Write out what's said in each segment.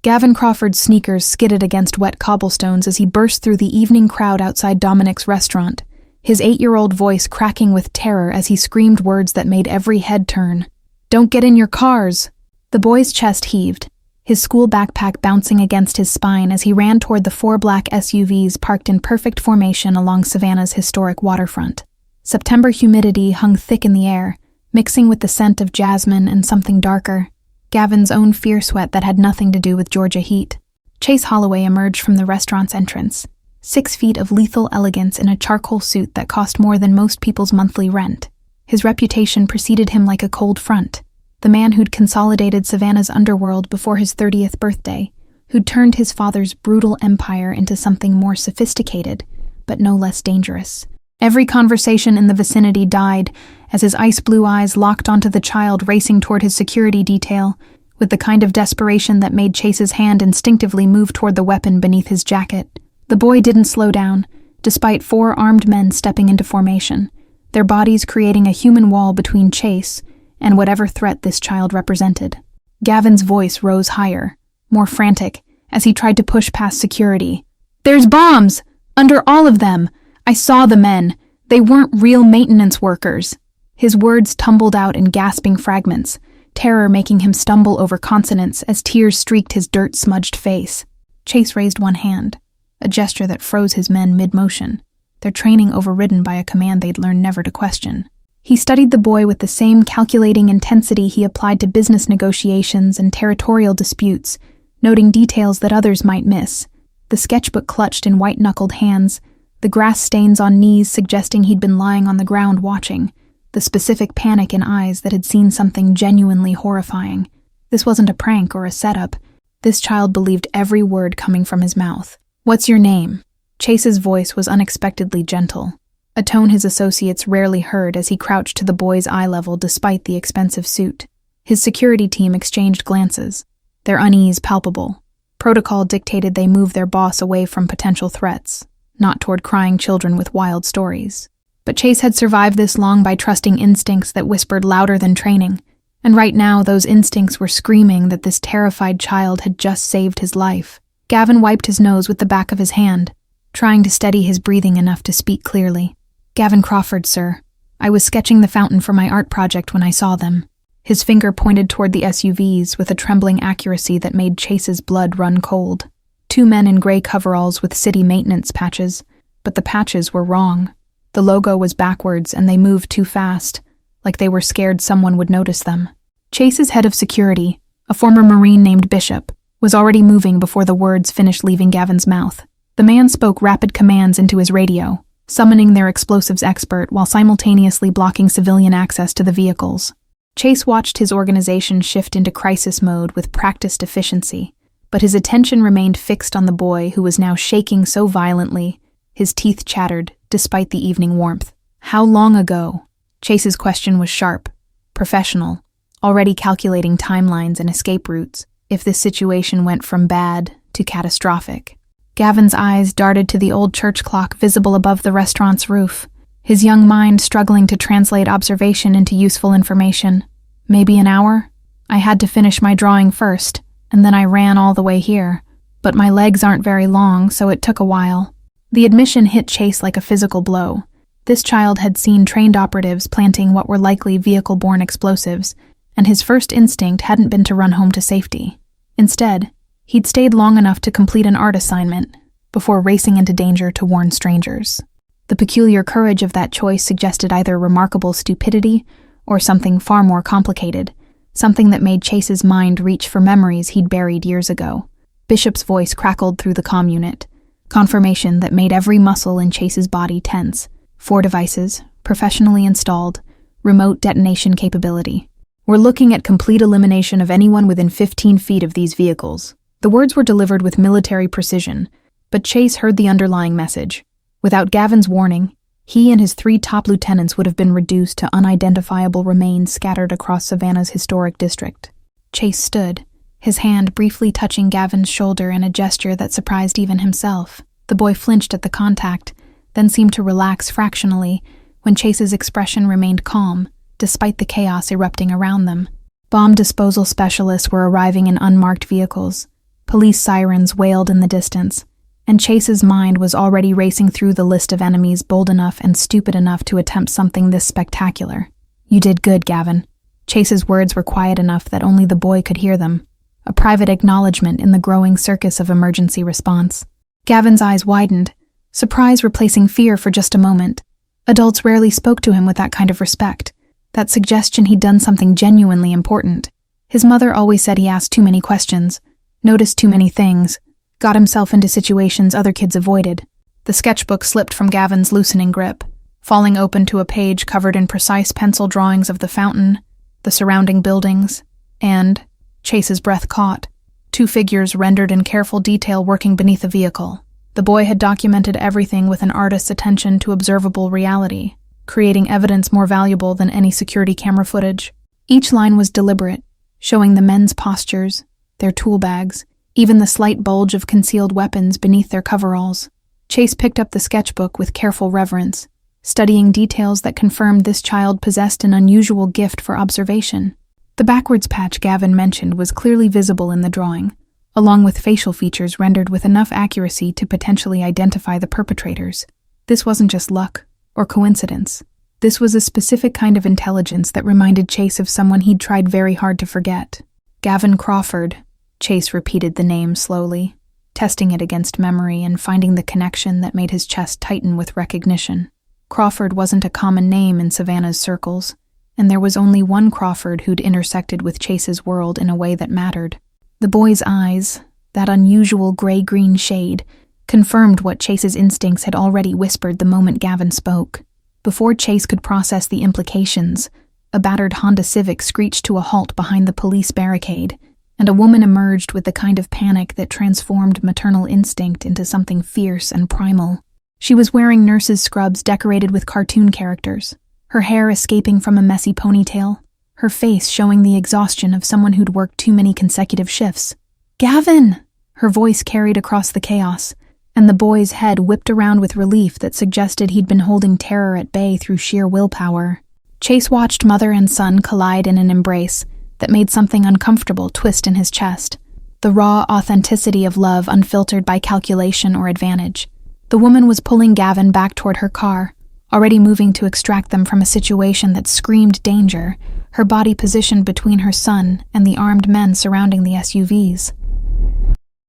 Gavin Crawford's sneakers skidded against wet cobblestones as he burst through the evening crowd outside Dominic's restaurant, his 8-year-old voice cracking with terror as he screamed words that made every head turn. "Don't get in your cars!" The boy's chest heaved, his school backpack bouncing against his spine as he ran toward the 4 black SUVs parked in perfect formation along Savannah's historic waterfront. September humidity hung thick in the air, mixing with the scent of jasmine and something darker, Gavin's own fear sweat that had nothing to do with Georgia heat. Chase Holloway emerged from the restaurant's entrance, 6 feet of lethal elegance in a charcoal suit that cost more than most people's monthly rent. His reputation preceded him like a cold front. The man who'd consolidated Savannah's underworld before his 30th birthday, who'd turned his father's brutal empire into something more sophisticated, but no less dangerous. Every conversation in the vicinity died as his ice-blue eyes locked onto the child racing toward his security detail, with the kind of desperation that made Chase's hand instinctively move toward the weapon beneath his jacket. The boy didn't slow down, despite 4 armed men stepping into formation, their bodies creating a human wall between Chase and whatever threat this child represented. Gavin's voice rose higher, more frantic, as he tried to push past security. "There's bombs! Under all of them! I saw the men. They weren't real maintenance workers." His words tumbled out in gasping fragments, terror making him stumble over consonants as tears streaked his dirt-smudged face. Chase raised one hand, a gesture that froze his men mid-motion, their training overridden by a command they'd learned never to question. He studied the boy with the same calculating intensity he applied to business negotiations and territorial disputes, noting details that others might miss. The sketchbook clutched in white-knuckled hands, the grass stains on knees suggesting he'd been lying on the ground watching, the specific panic in eyes that had seen something genuinely horrifying. This wasn't a prank or a setup. This child believed every word coming from his mouth. "What's your name?" Chase's voice was unexpectedly gentle, a tone his associates rarely heard as he crouched to the boy's eye level despite the expensive suit. His security team exchanged glances, their unease palpable. Protocol dictated they move their boss away from potential threats, not toward crying children with wild stories. But Chase had survived this long by trusting instincts that whispered louder than training, and right now those instincts were screaming that this terrified child had just saved his life. Gavin wiped his nose with the back of his hand, trying to steady his breathing enough to speak clearly. "Gavin Crawford, sir. I was sketching the fountain for my art project when I saw them." His finger pointed toward the SUVs with a trembling accuracy that made Chase's blood run cold. 2 men in gray coveralls with city maintenance patches, but the patches were wrong. The logo was backwards and they moved too fast, like they were scared someone would notice them. Chase's head of security, a former Marine named Bishop, was already moving before the words finished leaving Gavin's mouth. The man spoke rapid commands into his radio, summoning their explosives expert while simultaneously blocking civilian access to the vehicles. Chase watched his organization shift into crisis mode with practiced efficiency, but his attention remained fixed on the boy who was now shaking so violently, his teeth chattered despite the evening warmth. "How long ago?" Chase's question was sharp, professional, already calculating timelines and escape routes if this situation went from bad to catastrophic. Gavin's eyes darted to the old church clock visible above the restaurant's roof, his young mind struggling to translate observation into useful information. "Maybe an hour? I had to finish my drawing first, and then I ran all the way here. But my legs aren't very long, so it took a while." The admission hit Chase like a physical blow. This child had seen trained operatives planting what were likely vehicle-borne explosives, and his first instinct hadn't been to run home to safety. Instead, he'd stayed long enough to complete an art assignment before racing into danger to warn strangers. The peculiar courage of that choice suggested either remarkable stupidity or something far more complicated, something that made Chase's mind reach for memories he'd buried years ago. Bishop's voice crackled through the comm unit, confirmation that made every muscle in Chase's body tense. 4 devices, professionally installed, remote detonation capability. "We're looking at complete elimination of anyone within 15 feet of these vehicles." The words were delivered with military precision, but Chase heard the underlying message. Without Gavin's warning, he and his 3 top lieutenants would have been reduced to unidentifiable remains scattered across Savannah's historic district. Chase stood, his hand briefly touching Gavin's shoulder in a gesture that surprised even himself. The boy flinched at the contact, then seemed to relax fractionally when Chase's expression remained calm, despite the chaos erupting around them. Bomb disposal specialists were arriving in unmarked vehicles, Police sirens wailed in the distance, and Chase's mind was already racing through the list of enemies bold enough and stupid enough to attempt something this spectacular. "You did good, Gavin." Chase's words were quiet enough that only the boy could hear them, a private acknowledgement in the growing circus of emergency response. Gavin's eyes widened, surprise replacing fear for just a moment. Adults rarely spoke to him with that kind of respect, that suggestion he'd done something genuinely important. His mother always said he asked too many questions, noticed too many things, got himself into situations other kids avoided. The sketchbook slipped from Gavin's loosening grip, falling open to a page covered in precise pencil drawings of the fountain, the surrounding buildings, and, Chase's breath caught, two figures rendered in careful detail working beneath a vehicle. The boy had documented everything with an artist's attention to observable reality, creating evidence more valuable than any security camera footage. Each line was deliberate, showing the men's postures, their tool bags, even the slight bulge of concealed weapons beneath their coveralls. Chase picked up the sketchbook with careful reverence, studying details that confirmed this child possessed an unusual gift for observation. The backwards patch Gavin mentioned was clearly visible in the drawing, along with facial features rendered with enough accuracy to potentially identify the perpetrators. This wasn't just luck or coincidence. This was a specific kind of intelligence that reminded Chase of someone he'd tried very hard to forget. Gavin Crawford. Chase repeated the name slowly, testing it against memory and finding the connection that made his chest tighten with recognition. Crawford wasn't a common name in Savannah's circles, and there was only one Crawford who'd intersected with Chase's world in a way that mattered. The boy's eyes, that unusual gray-green shade, confirmed what Chase's instincts had already whispered the moment Gavin spoke. Before Chase could process the implications, a battered Honda Civic screeched to a halt behind the police barricade, and a woman emerged with the kind of panic that transformed maternal instinct into something fierce and primal. She was wearing nurse's scrubs decorated with cartoon characters, her hair escaping from a messy ponytail, her face showing the exhaustion of someone who'd worked too many consecutive shifts. "Gavin!" Her voice carried across the chaos, and the boy's head whipped around with relief that suggested he'd been holding terror at bay through sheer willpower. Chase watched mother and son collide in an embrace that made something uncomfortable twist in his chest, the raw authenticity of love unfiltered by calculation or advantage. The woman was pulling Gavin back toward her car, already moving to extract them from a situation that screamed danger, her body positioned between her son and the armed men surrounding the SUVs.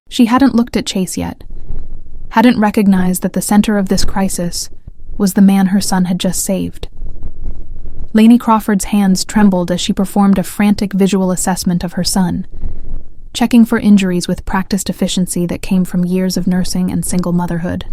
She hadn't looked at Chase yet, hadn't recognized that the center of this crisis was the man her son had just saved. Lainey Crawford's hands trembled as she performed a frantic visual assessment of her son, checking for injuries with practiced efficiency that came from years of nursing and single motherhood.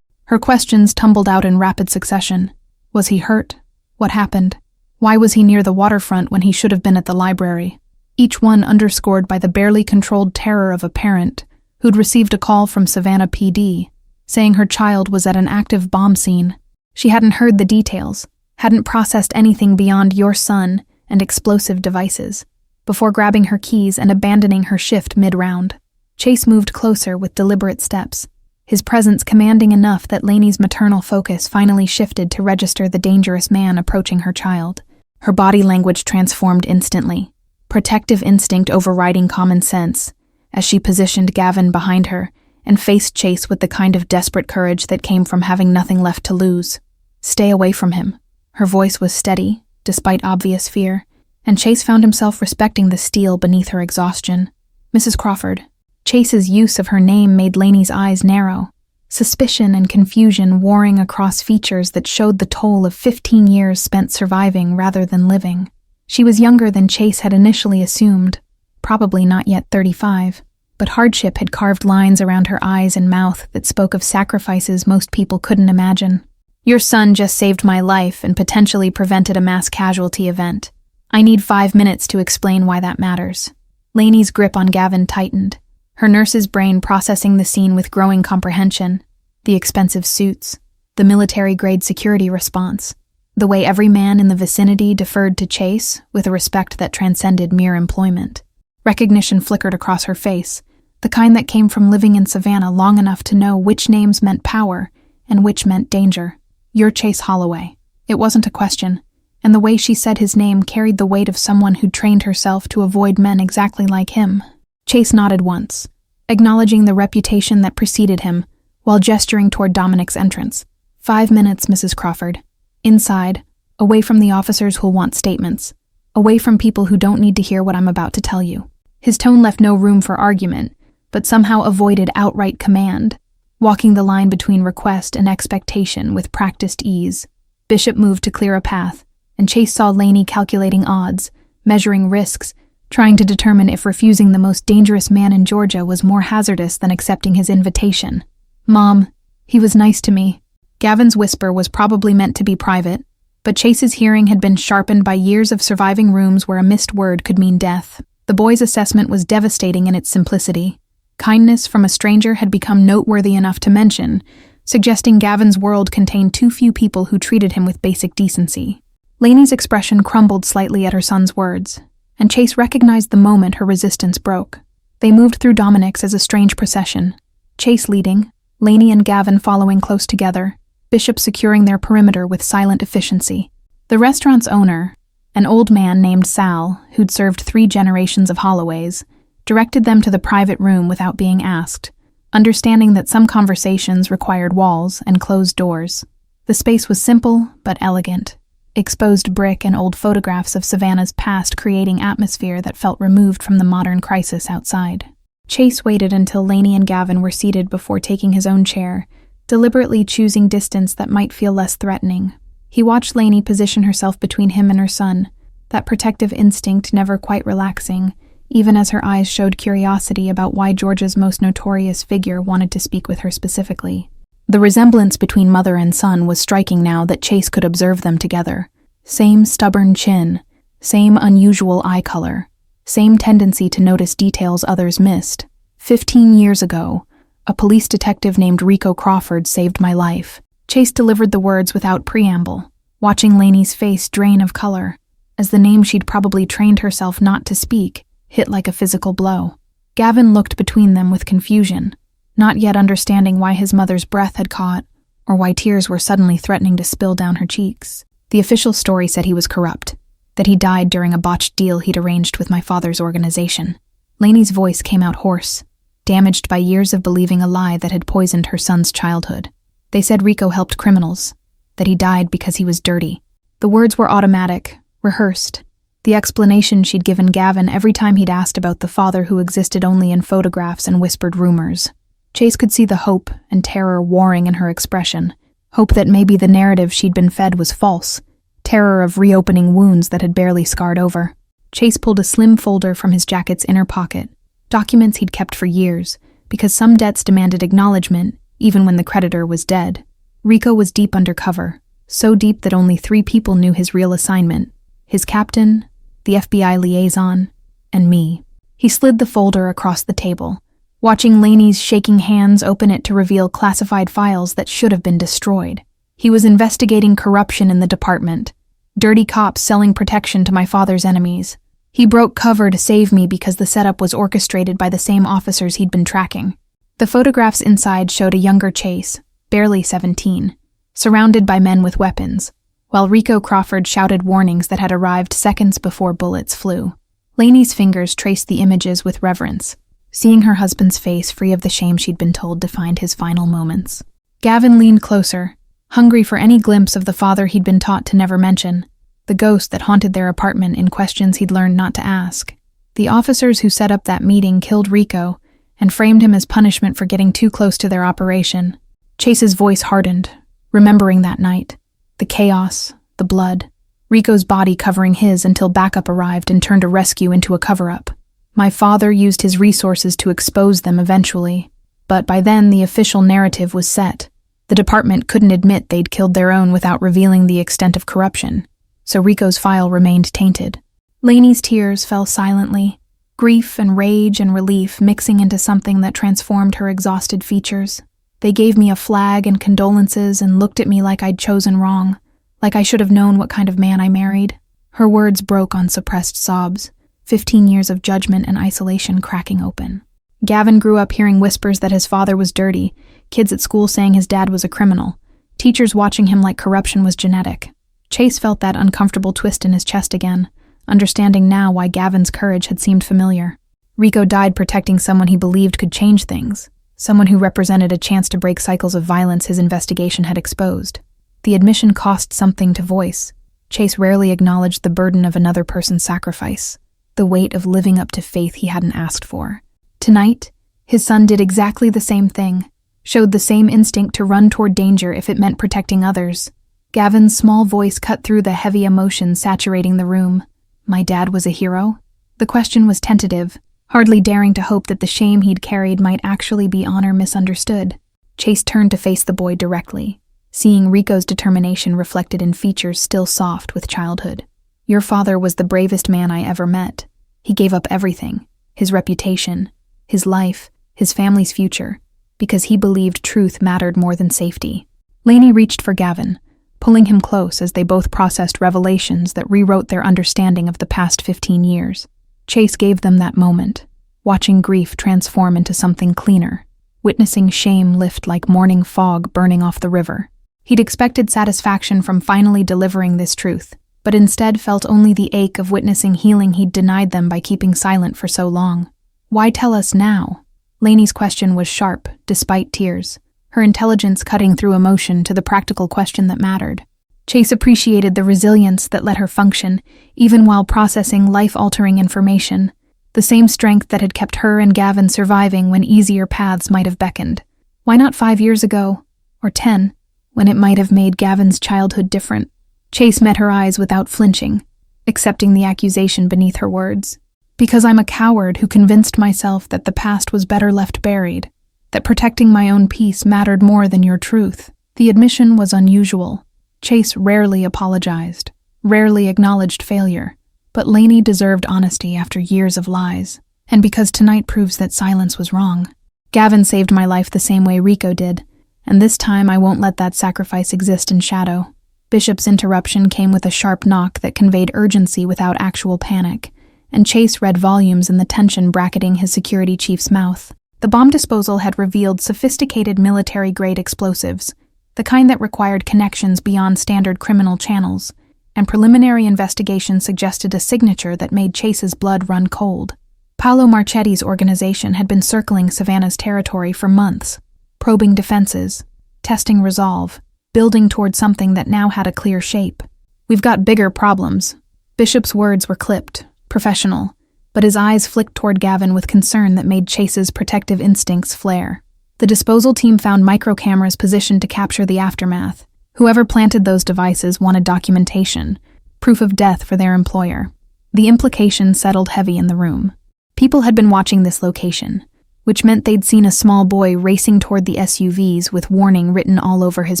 Her questions tumbled out in rapid succession. Was he hurt? What happened? Why was he near the waterfront when he should have been at the library? Each one underscored by the barely controlled terror of a parent who'd received a call from Savannah PD, saying her child was at an active bomb scene. She hadn't heard the details, hadn't processed anything beyond your son and explosive devices, before grabbing her keys and abandoning her shift mid-round. Chase moved closer with deliberate steps, his presence commanding enough that Lainey's maternal focus finally shifted to register the dangerous man approaching her child. Her body language transformed instantly, protective instinct overriding common sense, as she positioned Gavin behind her and faced Chase with the kind of desperate courage that came from having nothing left to lose. "Stay away from him." Her voice was steady, despite obvious fear, and Chase found himself respecting the steel beneath her exhaustion. "Mrs. Crawford." Chase's use of her name made Lainey's eyes narrow, suspicion and confusion warring across features that showed the toll of 15 years spent surviving rather than living. She was younger than Chase had initially assumed, probably not yet 35, but hardship had carved lines around her eyes and mouth that spoke of sacrifices most people couldn't imagine. "Your son just saved my life and potentially prevented a mass casualty event. I need 5 minutes to explain why that matters." Lainey's grip on Gavin tightened, her nurse's brain processing the scene with growing comprehension. The expensive suits, the military-grade security response, the way every man in the vicinity deferred to Chase with a respect that transcended mere employment. Recognition flickered across her face, the kind that came from living in Savannah long enough to know which names meant power and which meant danger. "You're Chase Holloway." It wasn't a question, and the way she said his name carried the weight of someone who'd trained herself to avoid men exactly like him. Chase nodded once, acknowledging the reputation that preceded him, while gesturing toward Dominic's entrance. 5 minutes, Mrs. Crawford. Inside, away from the officers who'll want statements, away from people who don't need to hear what I'm about to tell you. His tone left no room for argument, but somehow avoided outright command, walking the line between request and expectation with practiced ease. Bishop moved to clear a path, and Chase saw Laney calculating odds, measuring risks, trying to determine if refusing the most dangerous man in Georgia was more hazardous than accepting his invitation. "Mom, he was nice to me." Gavin's whisper was probably meant to be private, but Chase's hearing had been sharpened by years of surviving rooms where a missed word could mean death. The boy's assessment was devastating in its simplicity. Kindness from a stranger had become noteworthy enough to mention, suggesting Gavin's world contained too few people who treated him with basic decency. Laney's expression crumbled slightly at her son's words, and Chase recognized the moment her resistance broke. They moved through Dominic's as a strange procession, Chase leading, Laney and Gavin following close together, Bishop securing their perimeter with silent efficiency. The restaurant's owner, an old man named Sal, who'd served 3 generations of Holloways, directed them to the private room without being asked, understanding that some conversations required walls and closed doors. The space was simple but elegant, exposed brick and old photographs of Savannah's past creating atmosphere that felt removed from the modern crisis outside. Chase waited until Laney and Gavin were seated before taking his own chair, deliberately choosing distance that might feel less threatening. He watched Laney position herself between him and her son, that protective instinct never quite relaxing, even as her eyes showed curiosity about why Georgia's most notorious figure wanted to speak with her specifically. The resemblance between mother and son was striking now that Chase could observe them together. Same stubborn chin, same unusual eye color, same tendency to notice details others missed. 15 years ago, a police detective named Rico Crawford saved my life. Chase delivered the words without preamble, watching Laney's face drain of color, as the name she'd probably trained herself not to speak hit like a physical blow. Gavin looked between them with confusion, not yet understanding why his mother's breath had caught, or why tears were suddenly threatening to spill down her cheeks. The official story said he was corrupt, that he died during a botched deal he'd arranged with my father's organization. Laney's voice came out hoarse, damaged by years of believing a lie that had poisoned her son's childhood. They said Rico helped criminals, that he died because he was dirty. The words were automatic, rehearsed, the explanation she'd given Gavin every time he'd asked about the father who existed only in photographs and whispered rumors. Chase could see the hope and terror warring in her expression, hope that maybe the narrative she'd been fed was false, terror of reopening wounds that had barely scarred over. Chase pulled a slim folder from his jacket's inner pocket, documents he'd kept for years, because some debts demanded acknowledgement, even when the creditor was dead. Rico was deep undercover, so deep that only 3 people knew his real assignment: his captain, the FBI liaison, and me. He slid the folder across the table, watching Laney's shaking hands open it to reveal classified files that should have been destroyed. He was investigating corruption in the department, dirty cops selling protection to my father's enemies. He broke cover to save me because the setup was orchestrated by the same officers he'd been tracking. The photographs inside showed a younger Chase, barely 17, surrounded by men with weapons, while Rico Crawford shouted warnings that had arrived seconds before bullets flew. Laney's fingers traced the images with reverence, seeing her husband's face free of the shame she'd been told defined his final moments. Gavin leaned closer, hungry for any glimpse of the father he'd been taught to never mention, the ghost that haunted their apartment in questions he'd learned not to ask. The officers who set up that meeting killed Rico and framed him as punishment for getting too close to their operation. Chase's voice hardened, remembering that night. The chaos, the blood, Rico's body covering his until backup arrived and turned a rescue into a cover-up. My father used his resources to expose them eventually, but by then the official narrative was set. The department couldn't admit they'd killed their own without revealing the extent of corruption, so Rico's file remained tainted. Laney's tears fell silently, grief and rage and relief mixing into something that transformed her exhausted features. They gave me a flag and condolences and looked at me like I'd chosen wrong, like I should have known what kind of man I married. Her words broke on suppressed sobs, 15 years of judgment and isolation cracking open. Gavin grew up hearing whispers that his father was dirty, kids at school saying his dad was a criminal, teachers watching him like corruption was genetic. Chase felt that uncomfortable twist in his chest again, understanding now why Gavin's courage had seemed familiar. Rico died protecting someone he believed could change things, someone who represented a chance to break cycles of violence his investigation had exposed. The admission cost something to voice. Chase rarely acknowledged the burden of another person's sacrifice, the weight of living up to faith he hadn't asked for. Tonight, his son did exactly the same thing, showed the same instinct to run toward danger if it meant protecting others. Gavin's small voice cut through the heavy emotion saturating the room. My dad was a hero? The question was tentative, hardly daring to hope that the shame he'd carried might actually be honor misunderstood. Chase turned to face the boy directly, seeing Rico's determination reflected in features still soft with childhood. Your father was the bravest man I ever met. He gave up everything, his reputation, his life, his family's future, because he believed truth mattered more than safety. Lainey reached for Gavin, pulling him close as they both processed revelations that rewrote their understanding of the past 15 years. Chase gave them that moment, watching grief transform into something cleaner, witnessing shame lift like morning fog burning off the river. He'd expected satisfaction from finally delivering this truth, but instead felt only the ache of witnessing healing he'd denied them by keeping silent for so long. Why tell us now? Lainey's question was sharp, despite tears, her intelligence cutting through emotion to the practical question that mattered. Chase appreciated the resilience that let her function, even while processing life-altering information, the same strength that had kept her and Gavin surviving when easier paths might have beckoned. Why not 5 years ago, or 10, when it might have made Gavin's childhood different? Chase met her eyes without flinching, accepting the accusation beneath her words. Because I'm a coward who convinced myself that the past was better left buried, that protecting my own peace mattered more than your truth. The admission was unusual. Chase rarely apologized, rarely acknowledged failure, but Lainey deserved honesty after years of lies, and because tonight proves that silence was wrong. Gavin saved my life the same way Rico did, and this time I won't let that sacrifice exist in shadow. Bishop's interruption came with a sharp knock that conveyed urgency without actual panic, and Chase read volumes in the tension bracketing his security chief's mouth. The bomb disposal had revealed sophisticated military-grade explosives, the kind that required connections beyond standard criminal channels, and preliminary investigation suggested a signature that made Chase's blood run cold. Paolo Marchetti's organization had been circling Savannah's territory for months, probing defenses, testing resolve, building toward something that now had a clear shape. We've got bigger problems. Bishop's words were clipped, professional, but his eyes flicked toward Gavin with concern that made Chase's protective instincts flare. The disposal team found microcameras positioned to capture the aftermath. Whoever planted those devices wanted documentation, proof of death for their employer. The implication settled heavy in the room. People had been watching this location, which meant they'd seen a small boy racing toward the SUVs with warning written all over his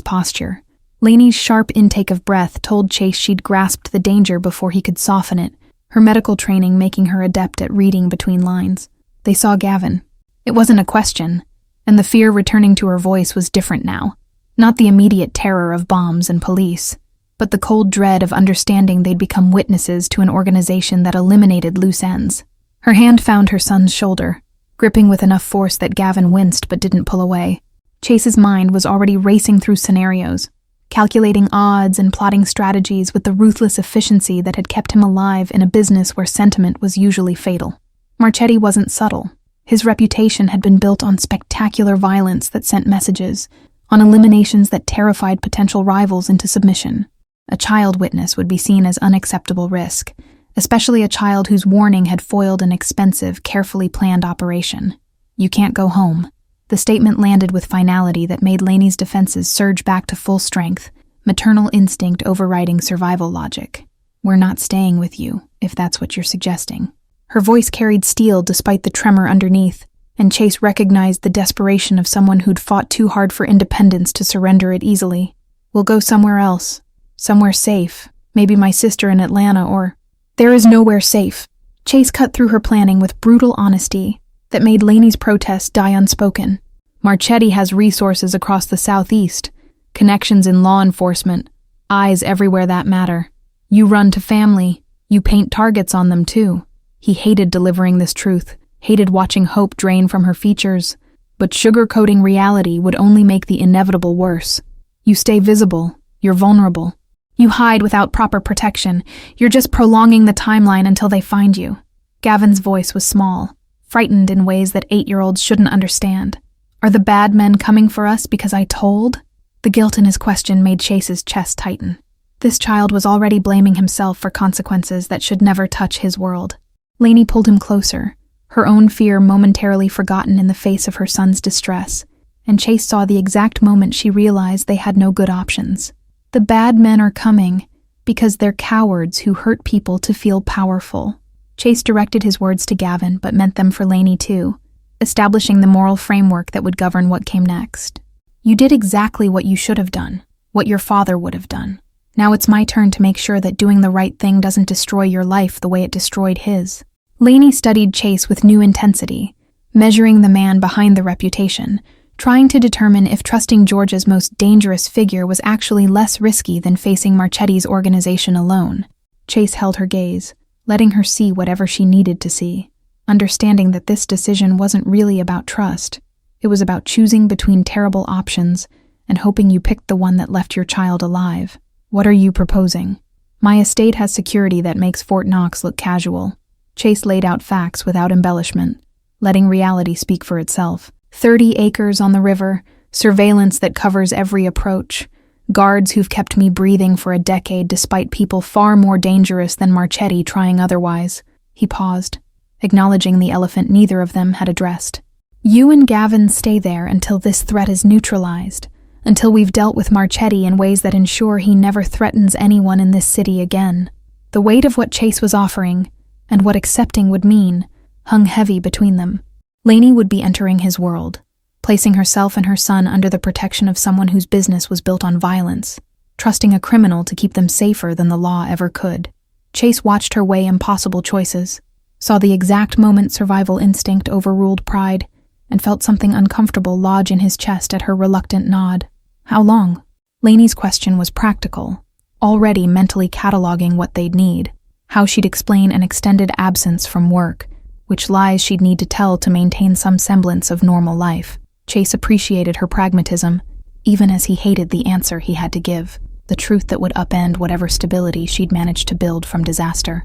posture. Lainey's sharp intake of breath told Chase she'd grasped the danger before he could soften it, her medical training making her adept at reading between lines. They saw Gavin. It wasn't a question, and the fear returning to her voice was different now. Not the immediate terror of bombs and police, but the cold dread of understanding they'd become witnesses to an organization that eliminated loose ends. Her hand found her son's shoulder, gripping with enough force that Gavin winced but didn't pull away. Chase's mind was already racing through scenarios, calculating odds and plotting strategies with the ruthless efficiency that had kept him alive in a business where sentiment was usually fatal. Marchetti wasn't subtle. His reputation had been built on spectacular violence that sent messages, on eliminations that terrified potential rivals into submission. A child witness would be seen as unacceptable risk, especially a child whose warning had foiled an expensive, carefully planned operation. You can't go home. The statement landed with finality that made Lainey's defenses surge back to full strength, maternal instinct overriding survival logic. We're not staying with you, if that's what you're suggesting. Her voice carried steel despite the tremor underneath, and Chase recognized the desperation of someone who'd fought too hard for independence to surrender it easily. We'll go somewhere else. Somewhere safe. Maybe my sister in Atlanta or... There is nowhere safe. Chase cut through her planning with brutal honesty that made Lainey's protest die unspoken. Marchetti has resources across the Southeast, connections in law enforcement, eyes everywhere that matter. You run to family. You paint targets on them too. He hated delivering this truth, hated watching hope drain from her features, but sugarcoating reality would only make the inevitable worse. You stay visible. You're vulnerable. You hide without proper protection. You're just prolonging the timeline until they find you. Gavin's voice was small, frightened in ways that 8-year-olds shouldn't understand. Are the bad men coming for us because I told? The guilt in his question made Chase's chest tighten. This child was already blaming himself for consequences that should never touch his world. Lainey pulled him closer, her own fear momentarily forgotten in the face of her son's distress, and Chase saw the exact moment she realized they had no good options. The bad men are coming because they're cowards who hurt people to feel powerful. Chase directed his words to Gavin, but meant them for Lainey too, establishing the moral framework that would govern what came next. You did exactly what you should have done, what your father would have done. Now it's my turn to make sure that doing the right thing doesn't destroy your life the way it destroyed his. Lainey studied Chase with new intensity, measuring the man behind the reputation, trying to determine if trusting Georgia's most dangerous figure was actually less risky than facing Marchetti's organization alone. Chase held her gaze, letting her see whatever she needed to see, understanding that this decision wasn't really about trust. It was about choosing between terrible options and hoping you picked the one that left your child alive. What are you proposing? My estate has security that makes Fort Knox look casual. Chase laid out facts without embellishment, letting reality speak for itself. 30 acres on the river, surveillance that covers every approach, guards who've kept me breathing for a decade despite people far more dangerous than Marchetti trying otherwise. He paused, acknowledging the elephant neither of them had addressed. You and Gavin stay there until this threat is neutralized, until we've dealt with Marchetti in ways that ensure he never threatens anyone in this city again. The weight of what Chase was offering, and what accepting would mean, hung heavy between them. Lainey would be entering his world, placing herself and her son under the protection of someone whose business was built on violence, trusting a criminal to keep them safer than the law ever could. Chase watched her weigh impossible choices, saw the exact moment survival instinct overruled pride, and felt something uncomfortable lodge in his chest at her reluctant nod. How long? Lainey's question was practical, already mentally cataloging what they'd need, how she'd explain an extended absence from work, which lies she'd need to tell to maintain some semblance of normal life. Chase appreciated her pragmatism, even as he hated the answer he had to give, the truth that would upend whatever stability she'd managed to build from disaster.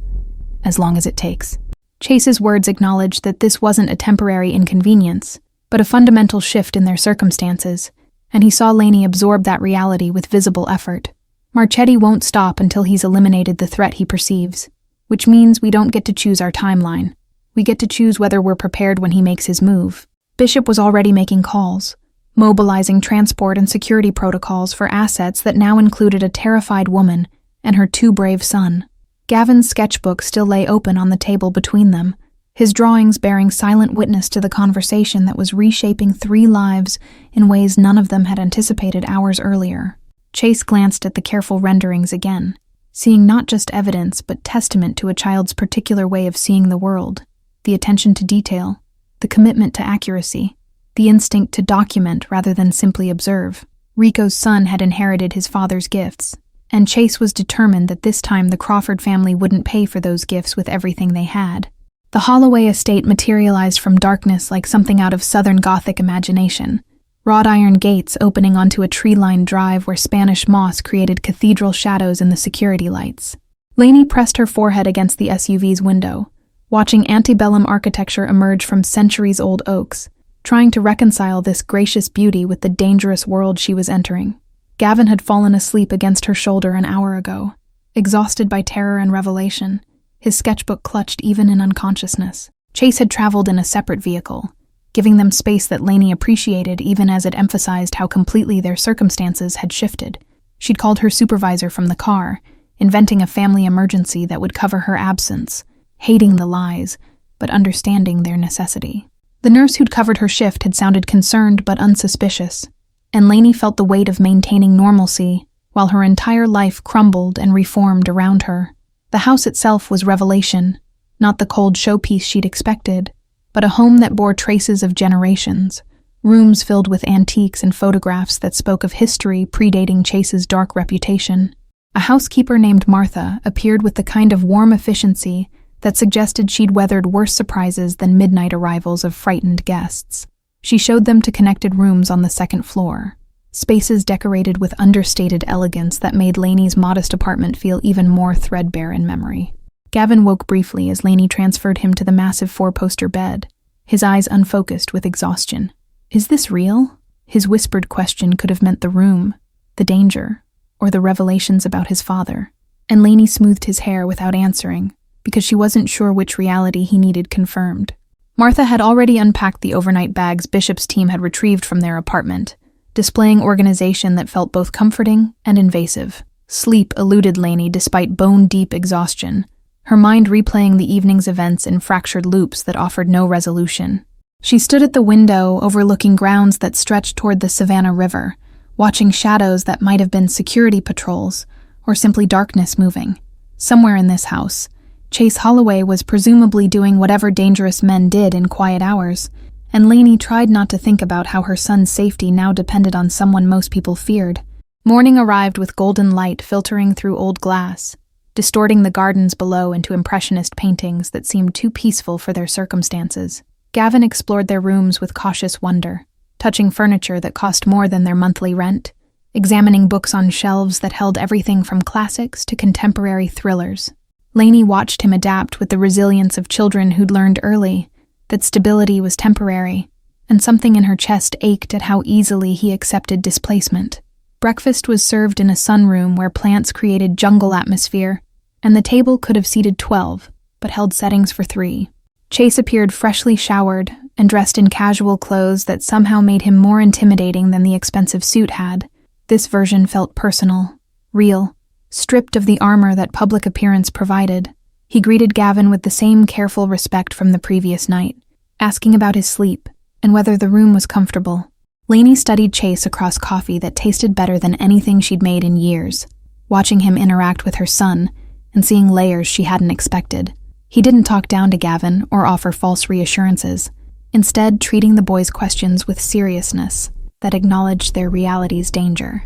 As long as it takes. Chase's words acknowledged that this wasn't a temporary inconvenience, but a fundamental shift in their circumstances, and he saw Lainey absorb that reality with visible effort. Marchetti won't stop until he's eliminated the threat he perceives, which means we don't get to choose our timeline. We get to choose whether we're prepared when he makes his move. Bishop was already making calls, mobilizing transport and security protocols for assets that now included a terrified woman and her 2 brave son. Gavin's sketchbook still lay open on the table between them, his drawings bearing silent witness to the conversation that was reshaping 3 lives in ways none of them had anticipated hours earlier. Chase glanced at the careful renderings again, seeing not just evidence but testament to a child's particular way of seeing the world, the attention to detail, the commitment to accuracy, the instinct to document rather than simply observe. Rico's son had inherited his father's gifts, and Chase was determined that this time the Crawford family wouldn't pay for those gifts with everything they had. The Holloway estate materialized from darkness like something out of Southern Gothic imagination, wrought iron gates opening onto a tree-lined drive where Spanish moss created cathedral shadows in the security lights. Lainey pressed her forehead against the SUV's window, watching antebellum architecture emerge from centuries-old oaks, trying to reconcile this gracious beauty with the dangerous world she was entering. Gavin had fallen asleep against her shoulder an hour ago, exhausted by terror and revelation, his sketchbook clutched even in unconsciousness. Chase had traveled in a separate vehicle, giving them space that Lainey appreciated even as it emphasized how completely their circumstances had shifted. She'd called her supervisor from the car, inventing a family emergency that would cover her absence, hating the lies, but understanding their necessity. The nurse who'd covered her shift had sounded concerned but unsuspicious, and Lainey felt the weight of maintaining normalcy while her entire life crumbled and reformed around her. The house itself was revelation, not the cold showpiece she'd expected, but a home that bore traces of generations, rooms filled with antiques and photographs that spoke of history predating Chase's dark reputation. A housekeeper named Martha appeared with the kind of warm efficiency that suggested she'd weathered worse surprises than midnight arrivals of frightened guests. She showed them to connected rooms on the second floor, spaces decorated with understated elegance that made Lainey's modest apartment feel even more threadbare in memory. Gavin woke briefly as Lainey transferred him to the massive 4-poster bed, his eyes unfocused with exhaustion. Is this real? His whispered question could have meant the room, the danger, or the revelations about his father. And Lainey smoothed his hair without answering, because she wasn't sure which reality he needed confirmed. Martha had already unpacked the overnight bags Bishop's team had retrieved from their apartment, displaying organization that felt both comforting and invasive. Sleep eluded Lainey despite bone-deep exhaustion, her mind replaying the evening's events in fractured loops that offered no resolution. She stood at the window overlooking grounds that stretched toward the Savannah River, watching shadows that might have been security patrols or simply darkness moving. Somewhere in this house, Chase Holloway was presumably doing whatever dangerous men did in quiet hours, and Lainey tried not to think about how her son's safety now depended on someone most people feared. Morning arrived with golden light filtering through old glass, distorting the gardens below into impressionist paintings that seemed too peaceful for their circumstances. Gavin explored their rooms with cautious wonder, touching furniture that cost more than their monthly rent, examining books on shelves that held everything from classics to contemporary thrillers. Lainey watched him adapt with the resilience of children who'd learned early that stability was temporary, and something in her chest ached at how easily he accepted displacement. Breakfast was served in a sunroom where plants created jungle atmosphere, and the table could have seated 12, but held settings for 3. Chase appeared freshly showered and dressed in casual clothes that somehow made him more intimidating than the expensive suit had. This version felt personal, real, stripped of the armor that public appearance provided. He greeted Gavin with the same careful respect from the previous night, asking about his sleep and whether the room was comfortable. Lainey studied Chase across coffee that tasted better than anything she'd made in years, watching him interact with her son and seeing layers she hadn't expected. He didn't talk down to Gavin or offer false reassurances, instead treating the boys' questions with seriousness that acknowledged their reality's danger.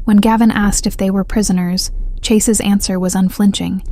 When Gavin asked if they were prisoners, Chase's answer was unflinching.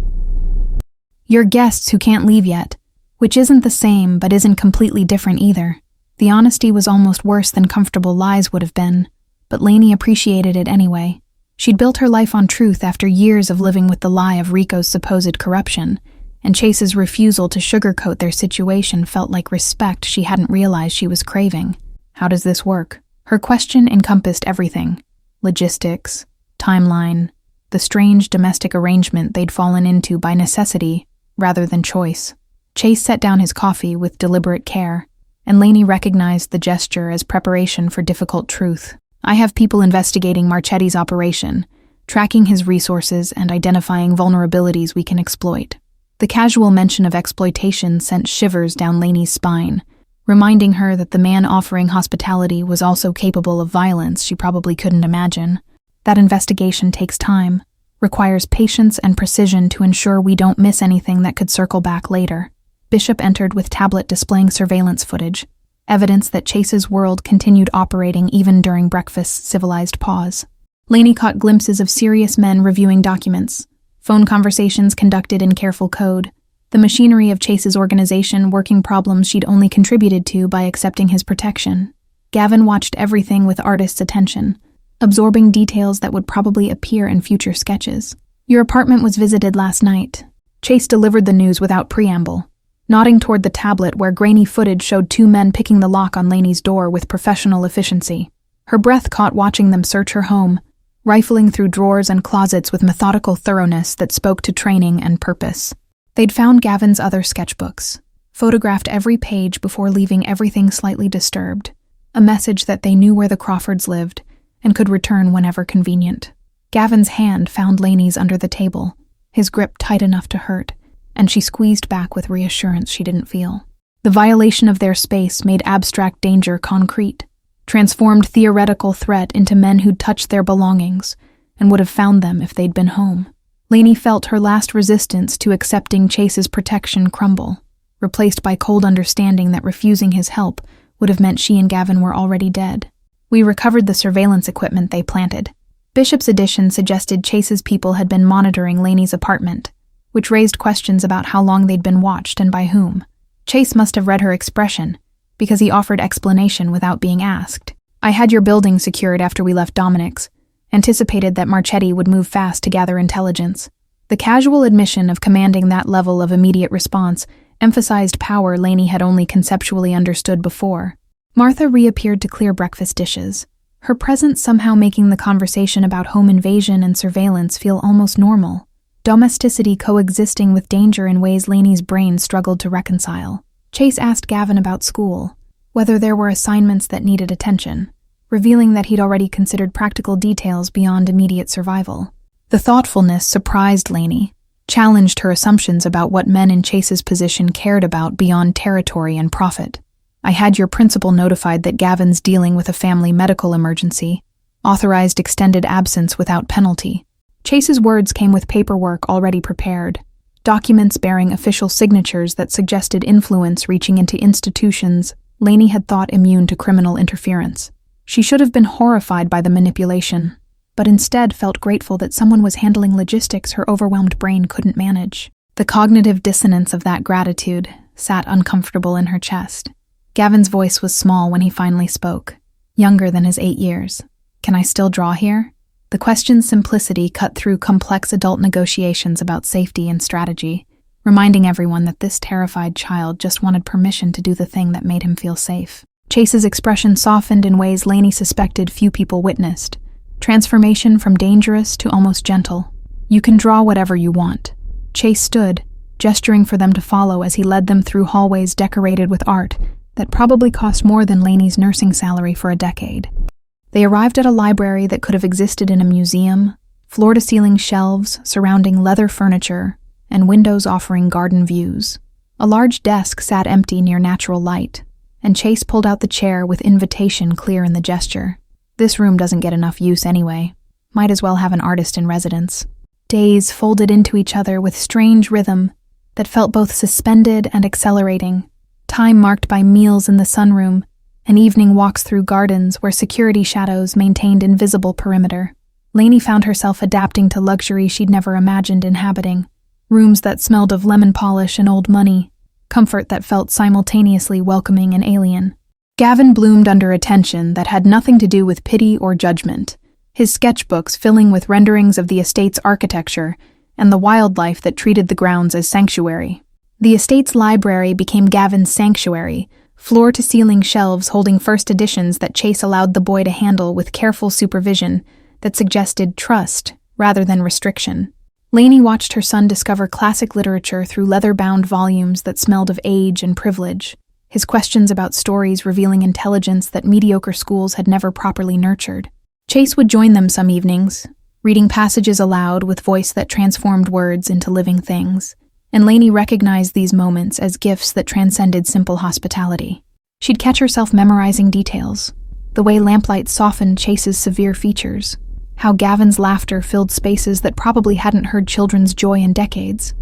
"You're guests who can't leave yet," which isn't the same but isn't completely different either. The honesty was almost worse than comfortable lies would have been, but Lainey appreciated it anyway. She'd built her life on truth after years of living with the lie of Rico's supposed corruption, and Chase's refusal to sugarcoat their situation felt like respect she hadn't realized she was craving. How does this work? Her question encompassed everything: logistics, timeline, the strange domestic arrangement they'd fallen into by necessity rather than choice. Chase set down his coffee with deliberate care, and Lainey recognized the gesture as preparation for difficult truth. "I have people investigating Marchetti's operation, tracking his resources and identifying vulnerabilities we can exploit." The casual mention of exploitation sent shivers down Lainey's spine, reminding her that the man offering hospitality was also capable of violence she probably couldn't imagine. That investigation takes time, requires patience and precision to ensure we don't miss anything that could circle back later. Bishop entered with tablet displaying surveillance footage, evidence that Chase's world continued operating even during breakfast's civilized pause. Lainey caught glimpses of serious men reviewing documents, phone conversations conducted in careful code, the machinery of Chase's organization working problems she'd only contributed to by accepting his protection. Gavin watched everything with artist's attention, absorbing details that would probably appear in future sketches. "Your apartment was visited last night." Chase delivered the news without preamble, nodding toward the tablet where grainy footage showed 2 men picking the lock on Lainey's door with professional efficiency. Her breath caught watching them search her home, rifling through drawers and closets with methodical thoroughness that spoke to training and purpose. They'd found Gavin's other sketchbooks, photographed every page before leaving everything slightly disturbed, a message that they knew where the Crawfords lived and could return whenever convenient. Gavin's hand found Lainey's under the table, his grip tight enough to hurt, and she squeezed back with reassurance she didn't feel. The violation of their space made abstract danger concrete, transformed theoretical threat into men who'd touched their belongings and would have found them if they'd been home. Lainey felt her last resistance to accepting Chase's protection crumble, replaced by cold understanding that refusing his help would have meant she and Gavin were already dead. "We recovered the surveillance equipment they planted." Bishop's addition suggested Chase's people had been monitoring Lainey's apartment, which raised questions about how long they'd been watched and by whom. Chase must have read her expression, because he offered explanation without being asked. "I had your building secured after we left Dominic's, anticipated that Marchetti would move fast to gather intelligence." The casual admission of commanding that level of immediate response emphasized power Lainey had only conceptually understood before. Martha reappeared to clear breakfast dishes, her presence somehow making the conversation about home invasion and surveillance feel almost normal, domesticity coexisting with danger in ways Lainey's brain struggled to reconcile. Chase asked Gavin about school, whether there were assignments that needed attention, revealing that he'd already considered practical details beyond immediate survival. The thoughtfulness surprised Lainey, challenged her assumptions about what men in Chase's position cared about beyond territory and profit. "I had your principal notified that Gavin's dealing with a family medical emergency, authorized extended absence without penalty." Chase's words came with paperwork already prepared, documents bearing official signatures that suggested influence reaching into institutions Lainey had thought immune to criminal interference. She should have been horrified by the manipulation, but instead felt grateful that someone was handling logistics her overwhelmed brain couldn't manage. The cognitive dissonance of that gratitude sat uncomfortable in her chest. Gavin's voice was small when he finally spoke, younger than his 8 years. "Can I still draw here?" The question's simplicity cut through complex adult negotiations about safety and strategy, reminding everyone that this terrified child just wanted permission to do the thing that made him feel safe. Chase's expression softened in ways Lainey suspected few people witnessed. Transformation from dangerous to almost gentle. "You can draw whatever you want." Chase stood, gesturing for them to follow as he led them through hallways decorated with art that probably cost more than Lainey's nursing salary for a decade. They arrived at a library that could have existed in a museum, floor-to-ceiling shelves surrounding leather furniture, and windows offering garden views. A large desk sat empty near natural light, and Chase pulled out the chair with invitation clear in the gesture. "This room doesn't get enough use anyway. Might as well have an artist in residence." Days folded into each other with strange rhythm that felt both suspended and accelerating. Time marked by meals in the sunroom, and evening walks through gardens where security shadows maintained invisible perimeter. Lainey found herself adapting to luxury she'd never imagined inhabiting. Rooms that smelled of lemon polish and old money, comfort that felt simultaneously welcoming and alien. Gavin bloomed under attention that had nothing to do with pity or judgment, his sketchbooks filling with renderings of the estate's architecture and the wildlife that treated the grounds as sanctuary. The estate's library became Gavin's sanctuary, floor-to-ceiling shelves holding first editions that Chase allowed the boy to handle with careful supervision that suggested trust rather than restriction. Lainey watched her son discover classic literature through leather-bound volumes that smelled of age and privilege, his questions about stories revealing intelligence that mediocre schools had never properly nurtured. Chase would join them some evenings, reading passages aloud with voice that transformed words into living things, and Lainey recognized these moments as gifts that transcended simple hospitality. She'd catch herself memorizing details, the way lamplight softened Chase's severe features, how Gavin's laughter filled spaces that probably hadn't heard children's joy in decades,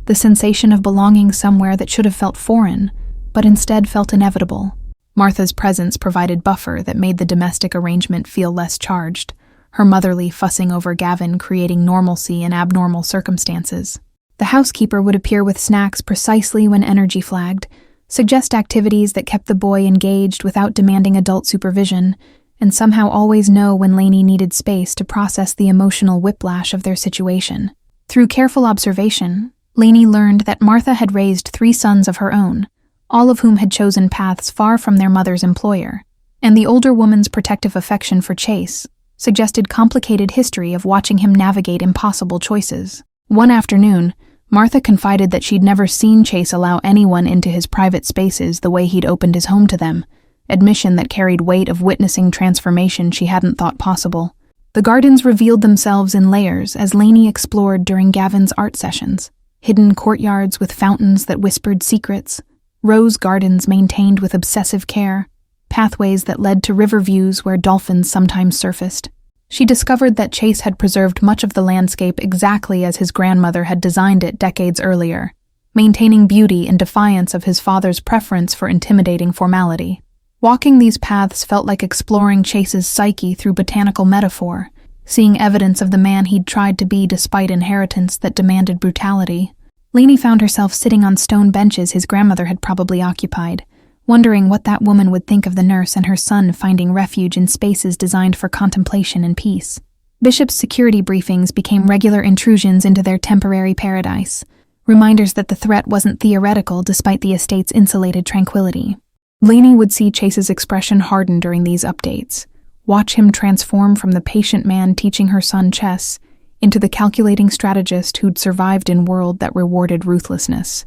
the sensation of belonging somewhere that should have felt foreign, but instead felt inevitable. Martha's presence provided buffer that made the domestic arrangement feel less charged, her motherly fussing over Gavin creating normalcy in abnormal circumstances. The housekeeper would appear with snacks precisely when energy flagged, suggest activities that kept the boy engaged without demanding adult supervision, and somehow always know when Lainey needed space to process the emotional whiplash of their situation. Through careful observation, Lainey learned that Martha had raised 3 sons of her own, all of whom had chosen paths far from their mother's employer, and the older woman's protective affection for Chase suggested complicated history of watching him navigate impossible choices. One afternoon, Martha confided that she'd never seen Chase allow anyone into his private spaces the way he'd opened his home to them, admission that carried weight of witnessing transformation she hadn't thought possible. The gardens revealed themselves in layers as Lainey explored during Gavin's art sessions, hidden courtyards with fountains that whispered secrets, rose gardens maintained with obsessive care, pathways that led to river views where dolphins sometimes surfaced. She discovered that Chase had preserved much of the landscape exactly as his grandmother had designed it decades earlier, maintaining beauty in defiance of his father's preference for intimidating formality. Walking these paths felt like exploring Chase's psyche through botanical metaphor, seeing evidence of the man he'd tried to be despite inheritance that demanded brutality. Lainey found herself sitting on stone benches his grandmother had probably occupied, wondering what that woman would think of the nurse and her son finding refuge in spaces designed for contemplation and peace. Bishop's security briefings became regular intrusions into their temporary paradise, reminders that the threat wasn't theoretical despite the estate's insulated tranquility. Lainey would see Chase's expression harden during these updates, watch him transform from the patient man teaching her son chess into the calculating strategist who'd survived in a world that rewarded ruthlessness.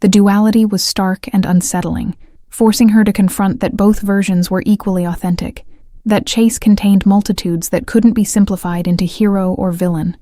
The duality was stark and unsettling, forcing her to confront that both versions were equally authentic, that Chase contained multitudes that couldn't be simplified into hero or villain.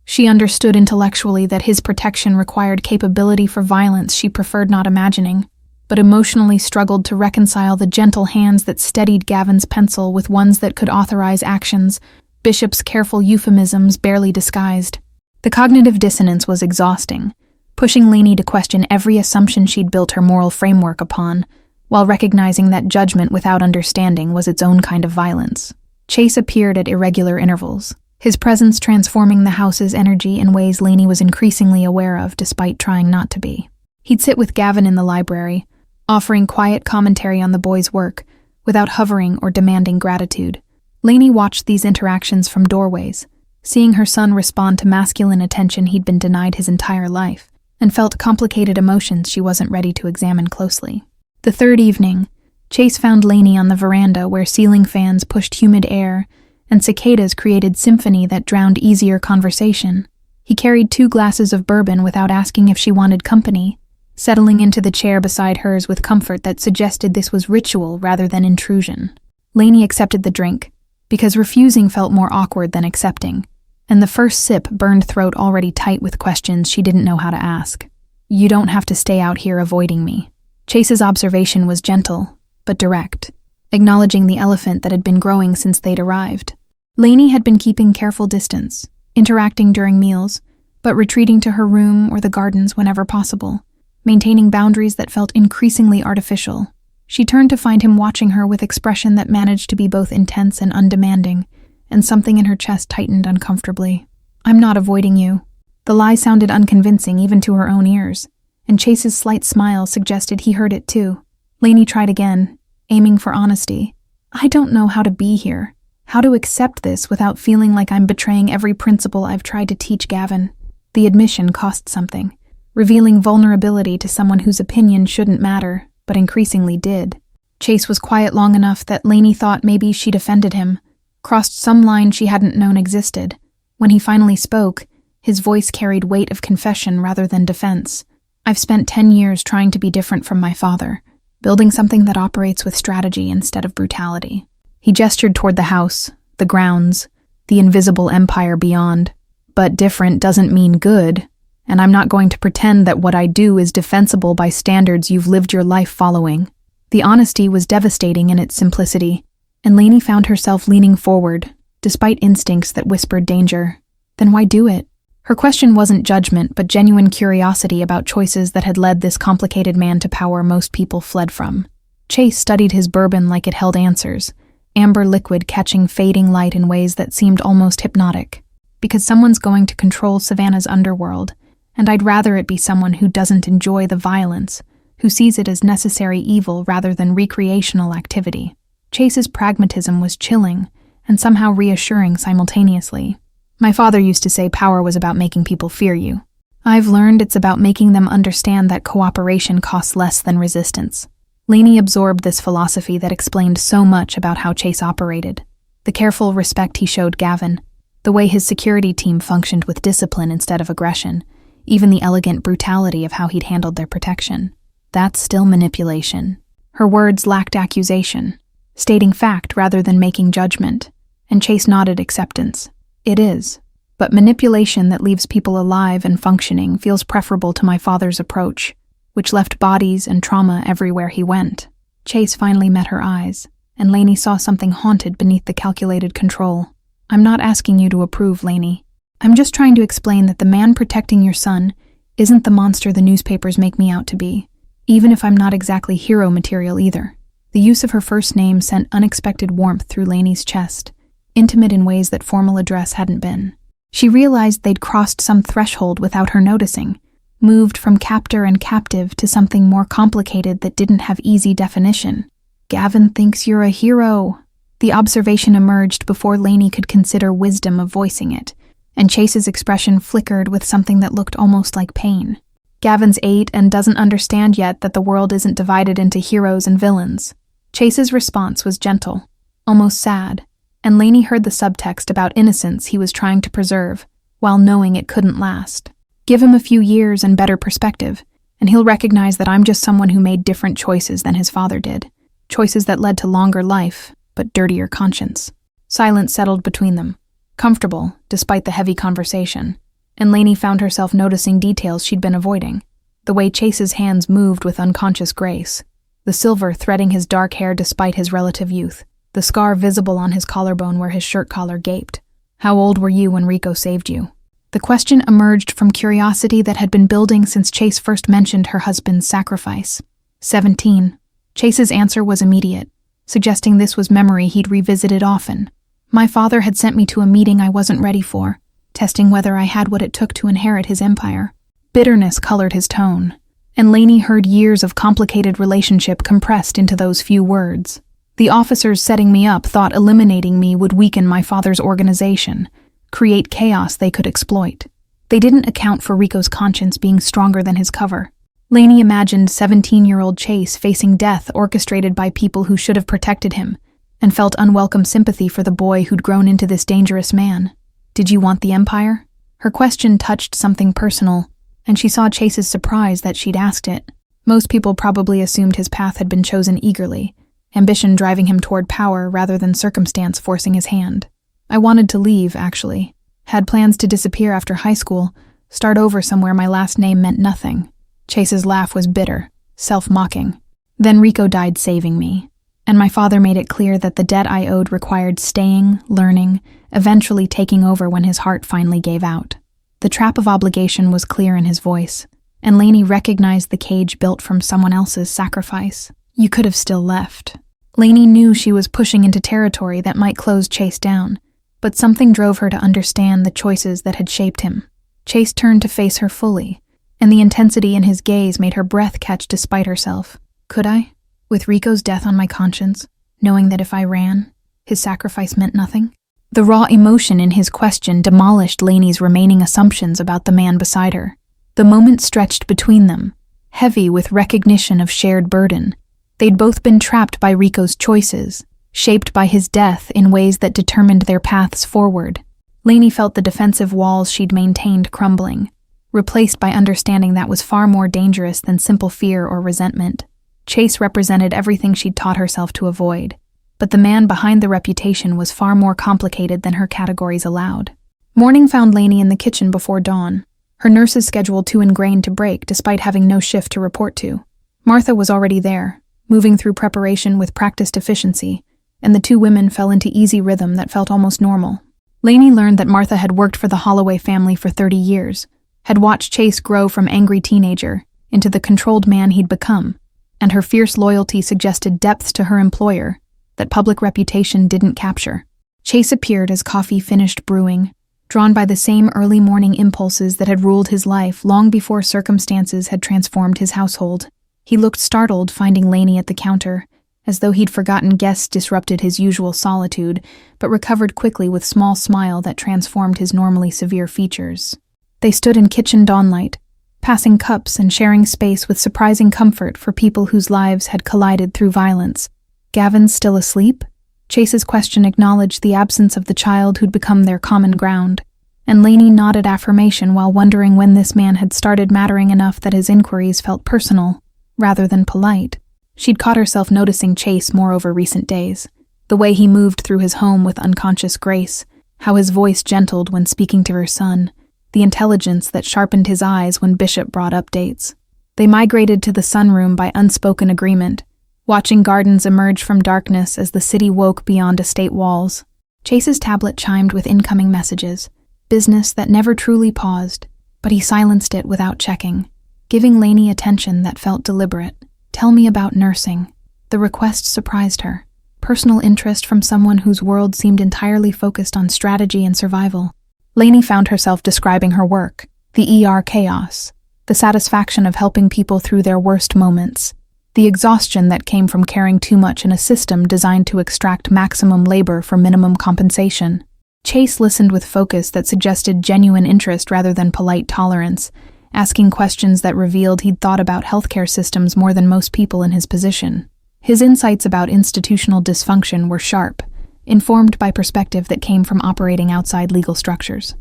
She understood intellectually that his protection required capability for violence she preferred not imagining, but emotionally struggled to reconcile the gentle hands that steadied Gavin's pencil with ones that could authorize actions, Bishop's careful euphemisms barely disguised. The cognitive dissonance was exhausting, pushing Lainey to question every assumption she'd built her moral framework upon, while recognizing that judgment without understanding was its own kind of violence. Chase appeared at irregular intervals, his presence transforming the house's energy in ways Lainey was increasingly aware of despite trying not to be. He'd sit with Gavin in the library, offering quiet commentary on the boys' work, without hovering or demanding gratitude. Lainey watched these interactions from doorways, seeing her son respond to masculine attention he'd been denied his entire life, and felt complicated emotions she wasn't ready to examine closely. The third evening, Chase found Lainey on the veranda where ceiling fans pushed humid air and cicadas created symphony that drowned easier conversation. He carried 2 glasses of bourbon without asking if she wanted company, settling into the chair beside hers with comfort that suggested this was ritual rather than intrusion. Lainey accepted the drink, because refusing felt more awkward than accepting, and the first sip burned throat already tight with questions she didn't know how to ask. "You don't have to stay out here avoiding me." Chase's observation was gentle, but direct, acknowledging the elephant that had been growing since they'd arrived. Lainey had been keeping careful distance, interacting during meals, but retreating to her room or the gardens whenever possible, maintaining boundaries that felt increasingly artificial. She turned to find him watching her with expression that managed to be both intense and undemanding, and something in her chest tightened uncomfortably. "I'm not avoiding you." The lie sounded unconvincing even to her own ears, and Chase's slight smile suggested he heard it too. Lainey tried again, aiming for honesty. "I don't know how to be here, how to accept this without feeling like I'm betraying every principle I've tried to teach Gavin." The admission cost something, revealing vulnerability to someone whose opinion shouldn't matter, but increasingly did. Chase was quiet long enough that Lainey thought maybe she'd offended him, crossed some line she hadn't known existed. When he finally spoke, his voice carried weight of confession rather than defense. "I've spent 10 years trying to be different from my father, building something that operates with strategy instead of brutality." He gestured toward the house, the grounds, the invisible empire beyond. "But different doesn't mean good, and I'm not going to pretend that what I do is defensible by standards you've lived your life following." The honesty was devastating in its simplicity, and Lainey found herself leaning forward, despite instincts that whispered danger. Then why do it? Her question wasn't judgment, but genuine curiosity about choices that had led this complicated man to power most people fled from. Chase studied his bourbon like it held answers, amber liquid catching fading light in ways that seemed almost hypnotic. "Because someone's going to control Savannah's underworld, and I'd rather it be someone who doesn't enjoy the violence, who sees it as necessary evil rather than recreational activity." Chase's pragmatism was chilling and somehow reassuring simultaneously. "My father used to say power was about making people fear you. I've learned it's about making them understand that cooperation costs less than resistance." Lainey absorbed this philosophy that explained so much about how Chase operated. The careful respect he showed Gavin, the way his security team functioned with discipline instead of aggression, even the elegant brutality of how he'd handled their protection. That's still manipulation. Her words lacked accusation, stating fact rather than making judgment, and Chase nodded acceptance. "It is, but manipulation that leaves people alive and functioning feels preferable to my father's approach, which left bodies and trauma everywhere he went." Chase finally met her eyes, and Lainey saw something haunted beneath the calculated control. "I'm not asking you to approve, Lainey. I'm just trying to explain that the man protecting your son isn't the monster the newspapers make me out to be, even if I'm not exactly hero material either." The use of her first name sent unexpected warmth through Lainey's chest, intimate in ways that formal address hadn't been. She realized they'd crossed some threshold without her noticing, moved from captor and captive to something more complicated that didn't have easy definition. "Gavin thinks you're a hero." The observation emerged before Lainey could consider wisdom of voicing it, and Chase's expression flickered with something that looked almost like pain. Gavin's 8 and doesn't understand yet that the world isn't divided into heroes and villains. Chase's response was gentle, almost sad, and Lainey heard the subtext about innocence he was trying to preserve, while knowing it couldn't last. Give him a few years and better perspective, and he'll recognize that I'm just someone who made different choices than his father did. Choices that led to longer life, but dirtier conscience. Silence settled between them, comfortable despite the heavy conversation, and Lainey found herself noticing details she'd been avoiding. The way Chase's hands moved with unconscious grace, the silver threading his dark hair despite his relative youth, the scar visible on his collarbone where his shirt collar gaped. How old were you when Rico saved you? The question emerged from curiosity that had been building since Chase first mentioned her husband's sacrifice. 17. Chase's answer was immediate, suggesting this was memory he'd revisited often. My father had sent me to a meeting I wasn't ready for, testing whether I had what it took to inherit his empire. Bitterness colored his tone, and Lainey heard years of complicated relationship compressed into those few words. The officers setting me up thought eliminating me would weaken my father's organization, create chaos they could exploit. They didn't account for Rico's conscience being stronger than his cover. Lainey imagined 17-year-old Chase facing death orchestrated by people who should have protected him, and felt unwelcome sympathy for the boy who'd grown into this dangerous man. Did you want the empire? Her question touched something personal, and she saw Chase's surprise that she'd asked it. Most people probably assumed his path had been chosen eagerly, ambition driving him toward power rather than circumstance forcing his hand. I wanted to leave, actually. Had plans to disappear after high school, start over somewhere my last name meant nothing. Chase's laugh was bitter, self-mocking. Then Rico died saving me, and my father made it clear that the debt I owed required staying, learning, eventually taking over when his heart finally gave out. The trap of obligation was clear in his voice, and Lainey recognized the cage built from someone else's sacrifice. You could have still left. Lainey knew she was pushing into territory that might close Chase down, but something drove her to understand the choices that had shaped him. Chase turned to face her fully, and the intensity in his gaze made her breath catch despite herself. Could I? With Rico's death on my conscience, knowing that if I ran, his sacrifice meant nothing? The raw emotion in his question demolished Lainey's remaining assumptions about the man beside her. The moment stretched between them, heavy with recognition of shared burden. They'd both been trapped by Rico's choices, shaped by his death in ways that determined their paths forward. Lainey felt the defensive walls she'd maintained crumbling, replaced by understanding that was far more dangerous than simple fear or resentment. Chase represented everything she'd taught herself to avoid, but the man behind the reputation was far more complicated than her categories allowed. Morning found Lainey in the kitchen before dawn, her nurse's schedule too ingrained to break despite having no shift to report to. Martha was already there, moving through preparation with practiced efficiency, and the two women fell into easy rhythm that felt almost normal. Lainey learned that Martha had worked for the Holloway family for 30 years, had watched Chase grow from angry teenager into the controlled man he'd become, and her fierce loyalty suggested depth to her employer that public reputation didn't capture. Chase appeared as coffee finished brewing, drawn by the same early morning impulses that had ruled his life long before circumstances had transformed his household. He looked startled finding Lainey at the counter, as though he'd forgotten guests disrupted his usual solitude, but recovered quickly with small smile that transformed his normally severe features. They stood in kitchen dawnlight, passing cups and sharing space with surprising comfort for people whose lives had collided through violence. Gavin's still asleep? Chase's question acknowledged the absence of the child who'd become their common ground, and Lainey nodded affirmation while wondering when this man had started mattering enough that his inquiries felt personal, rather than polite. She'd caught herself noticing Chase more over recent days, the way he moved through his home with unconscious grace, how his voice gentled when speaking to her son, the intelligence that sharpened his eyes when Bishop brought updates. They migrated to the sunroom by unspoken agreement, watching gardens emerge from darkness as the city woke beyond estate walls. Chase's tablet chimed with incoming messages, business that never truly paused, but he silenced it without checking, giving Lainey attention that felt deliberate. Tell me about nursing. The request surprised her. Personal interest from someone whose world seemed entirely focused on strategy and survival. Lainey found herself describing her work, the ER chaos, the satisfaction of helping people through their worst moments, the exhaustion that came from caring too much in a system designed to extract maximum labor for minimum compensation. Chase listened with focus that suggested genuine interest rather than polite tolerance, asking questions that revealed he'd thought about healthcare systems more than most people in his position. His insights about institutional dysfunction were sharp, informed by perspective that came from operating outside legal structures.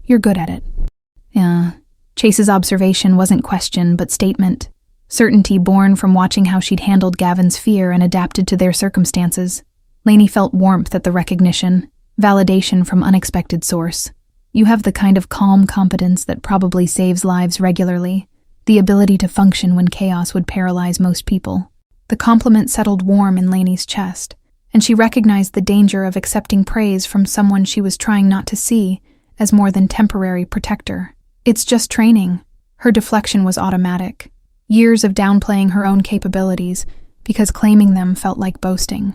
"You're good at it." Yeah. Chase's observation wasn't question, but statement. Certainty born from watching how she'd handled Gavin's fear and adapted to their circumstances. Lainey felt warmth at the recognition, validation from unexpected source. "You have the kind of calm competence that probably saves lives regularly, the ability to function when chaos would paralyze most people." The compliment settled warm in Lainey's chest, and she recognized the danger of accepting praise from someone she was trying not to see as more than temporary protector. "It's just training." Her deflection was automatic. Years of downplaying her own capabilities, because claiming them felt like boasting.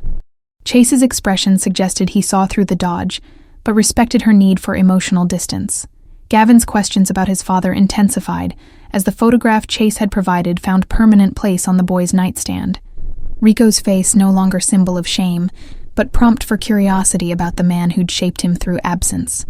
Chase's expression suggested he saw through the dodge, but respected her need for emotional distance. Gavin's questions about his father intensified, as the photograph Chase had provided found permanent place on the boy's nightstand. Rico's face no longer symbol of shame, but prompt for curiosity about the man who'd shaped him through absence.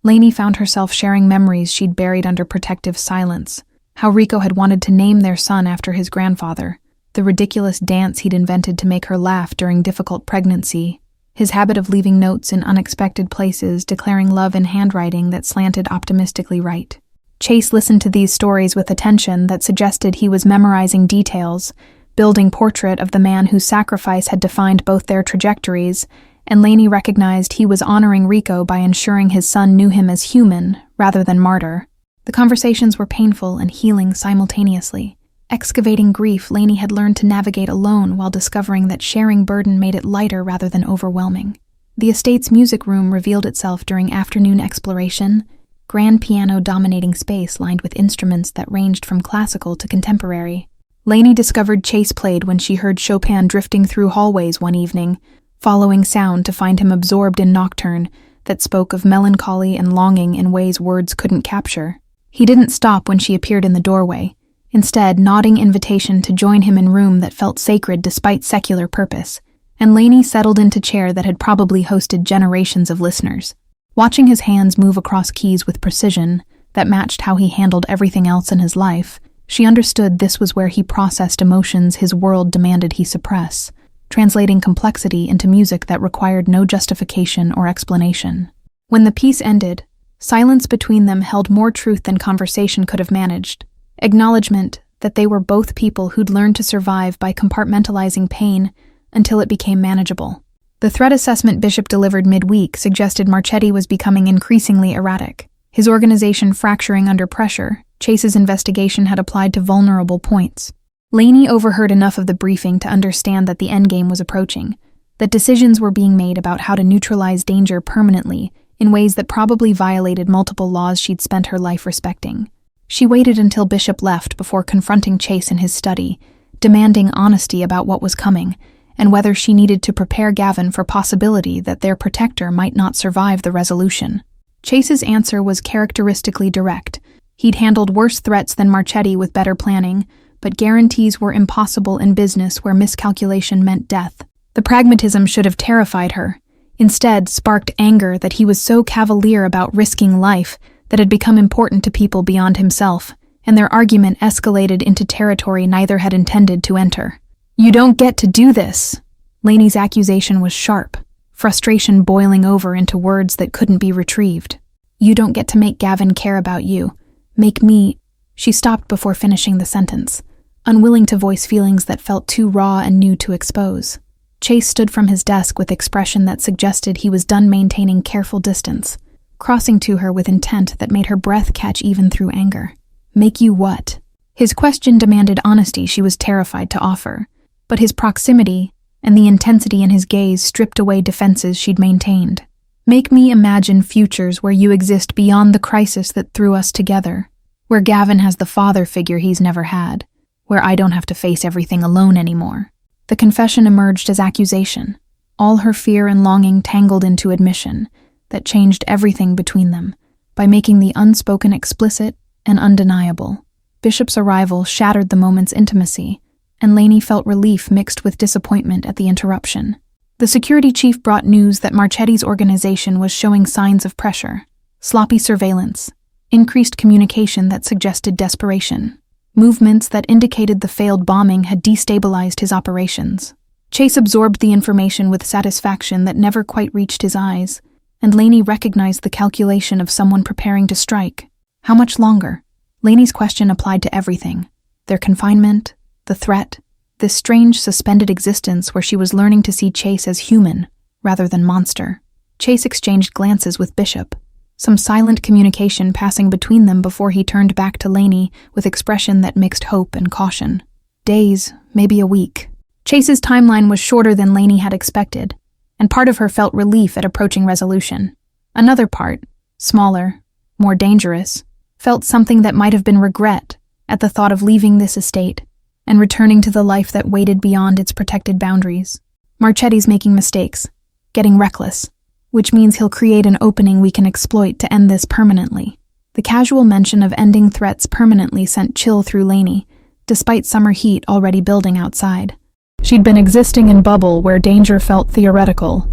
Lainey found herself sharing memories she'd buried under protective silence. How Rico had wanted to name their son after his grandfather, the ridiculous dance he'd invented to make her laugh during difficult pregnancy, his habit of leaving notes in unexpected places declaring love in handwriting that slanted optimistically right. Chase listened to these stories with attention that suggested he was memorizing details, building portrait of the man whose sacrifice had defined both their trajectories, and Lainey recognized he was honoring Rico by ensuring his son knew him as human rather than martyr. The conversations were painful and healing simultaneously. Excavating grief, Lainey had learned to navigate alone while discovering that sharing burden made it lighter rather than overwhelming. The estate's music room revealed itself during afternoon exploration, grand piano dominating space lined with instruments that ranged from classical to contemporary. Lainey discovered Chase played when she heard Chopin drifting through hallways one evening, following sound to find him absorbed in nocturne that spoke of melancholy and longing in ways words couldn't capture. He didn't stop when she appeared in the doorway, instead nodding invitation to join him in room that felt sacred despite secular purpose, and Lainey settled into chair that had probably hosted generations of listeners. Watching his hands move across keys with precision that matched how he handled everything else in his life, she understood this was where he processed emotions his world demanded he suppress, translating complexity into music that required no justification or explanation. When the piece ended, silence between them held more truth than conversation could have managed. Acknowledgement that they were both people who'd learned to survive by compartmentalizing pain until it became manageable. The threat assessment Bishop delivered midweek suggested Marchetti was becoming increasingly erratic. His organization fracturing under pressure, Chase's investigation had applied to vulnerable points. Lainey overheard enough of the briefing to understand that the endgame was approaching, that decisions were being made about how to neutralize danger permanently in ways that probably violated multiple laws she'd spent her life respecting. She waited until Bishop left before confronting Chase in his study, demanding honesty about what was coming, and whether she needed to prepare Gavin for possibility that their protector might not survive the resolution. Chase's answer was characteristically direct. He'd handled worse threats than Marchetti with better planning, but guarantees were impossible in business where miscalculation meant death. The pragmatism should have terrified her, instead sparked anger that he was so cavalier about risking life that had become important to people beyond himself, and their argument escalated into territory neither had intended to enter. "You don't get to do this." Lainey's accusation was sharp, frustration boiling over into words that couldn't be retrieved. "You don't get to make Gavin care about you. Make me—" She stopped before finishing the sentence, unwilling to voice feelings that felt too raw and new to expose. Chase stood from his desk with expression that suggested he was done maintaining careful distance, crossing to her with intent that made her breath catch even through anger. "Make you what?" His question demanded honesty she was terrified to offer, but his proximity and the intensity in his gaze stripped away defenses she'd maintained. "Make me imagine futures where you exist beyond the crisis that threw us together, where Gavin has the father figure he's never had, where I don't have to face everything alone anymore." The confession emerged as accusation, all her fear and longing tangled into admission that changed everything between them by making the unspoken explicit and undeniable. Bishop's arrival shattered the moment's intimacy, and Lainey felt relief mixed with disappointment at the interruption. The security chief brought news that Marchetti's organization was showing signs of pressure, sloppy surveillance, increased communication that suggested desperation, movements that indicated the failed bombing had destabilized his operations. Chase absorbed the information with satisfaction that never quite reached his eyes, and Laney recognized the calculation of someone preparing to strike. How much longer? Laney's question applied to everything. Their confinement, the threat, this strange suspended existence where she was learning to see Chase as human rather than monster. Chase exchanged glances with Bishop, some silent communication passing between them before he turned back to Laney with expression that mixed hope and caution. Days, maybe a week. Chase's timeline was shorter than Laney had expected, and part of her felt relief at approaching resolution. Another part, smaller, more dangerous, felt something that might have been regret at the thought of leaving this estate and returning to the life that waited beyond its protected boundaries. Marchetti's making mistakes, getting reckless, which means he'll create an opening we can exploit to end this permanently. The casual mention of ending threats permanently sent chill through Laney, despite summer heat already building outside. She'd been existing in bubble where danger felt theoretical,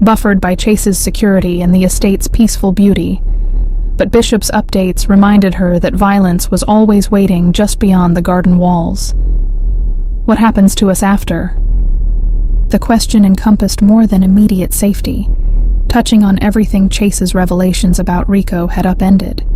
buffered by Chase's security and the estate's peaceful beauty. But Bishop's updates reminded her that violence was always waiting just beyond the garden walls. What happens to us after? The question encompassed more than immediate safety, touching on everything Chase's revelations about Rico had upended.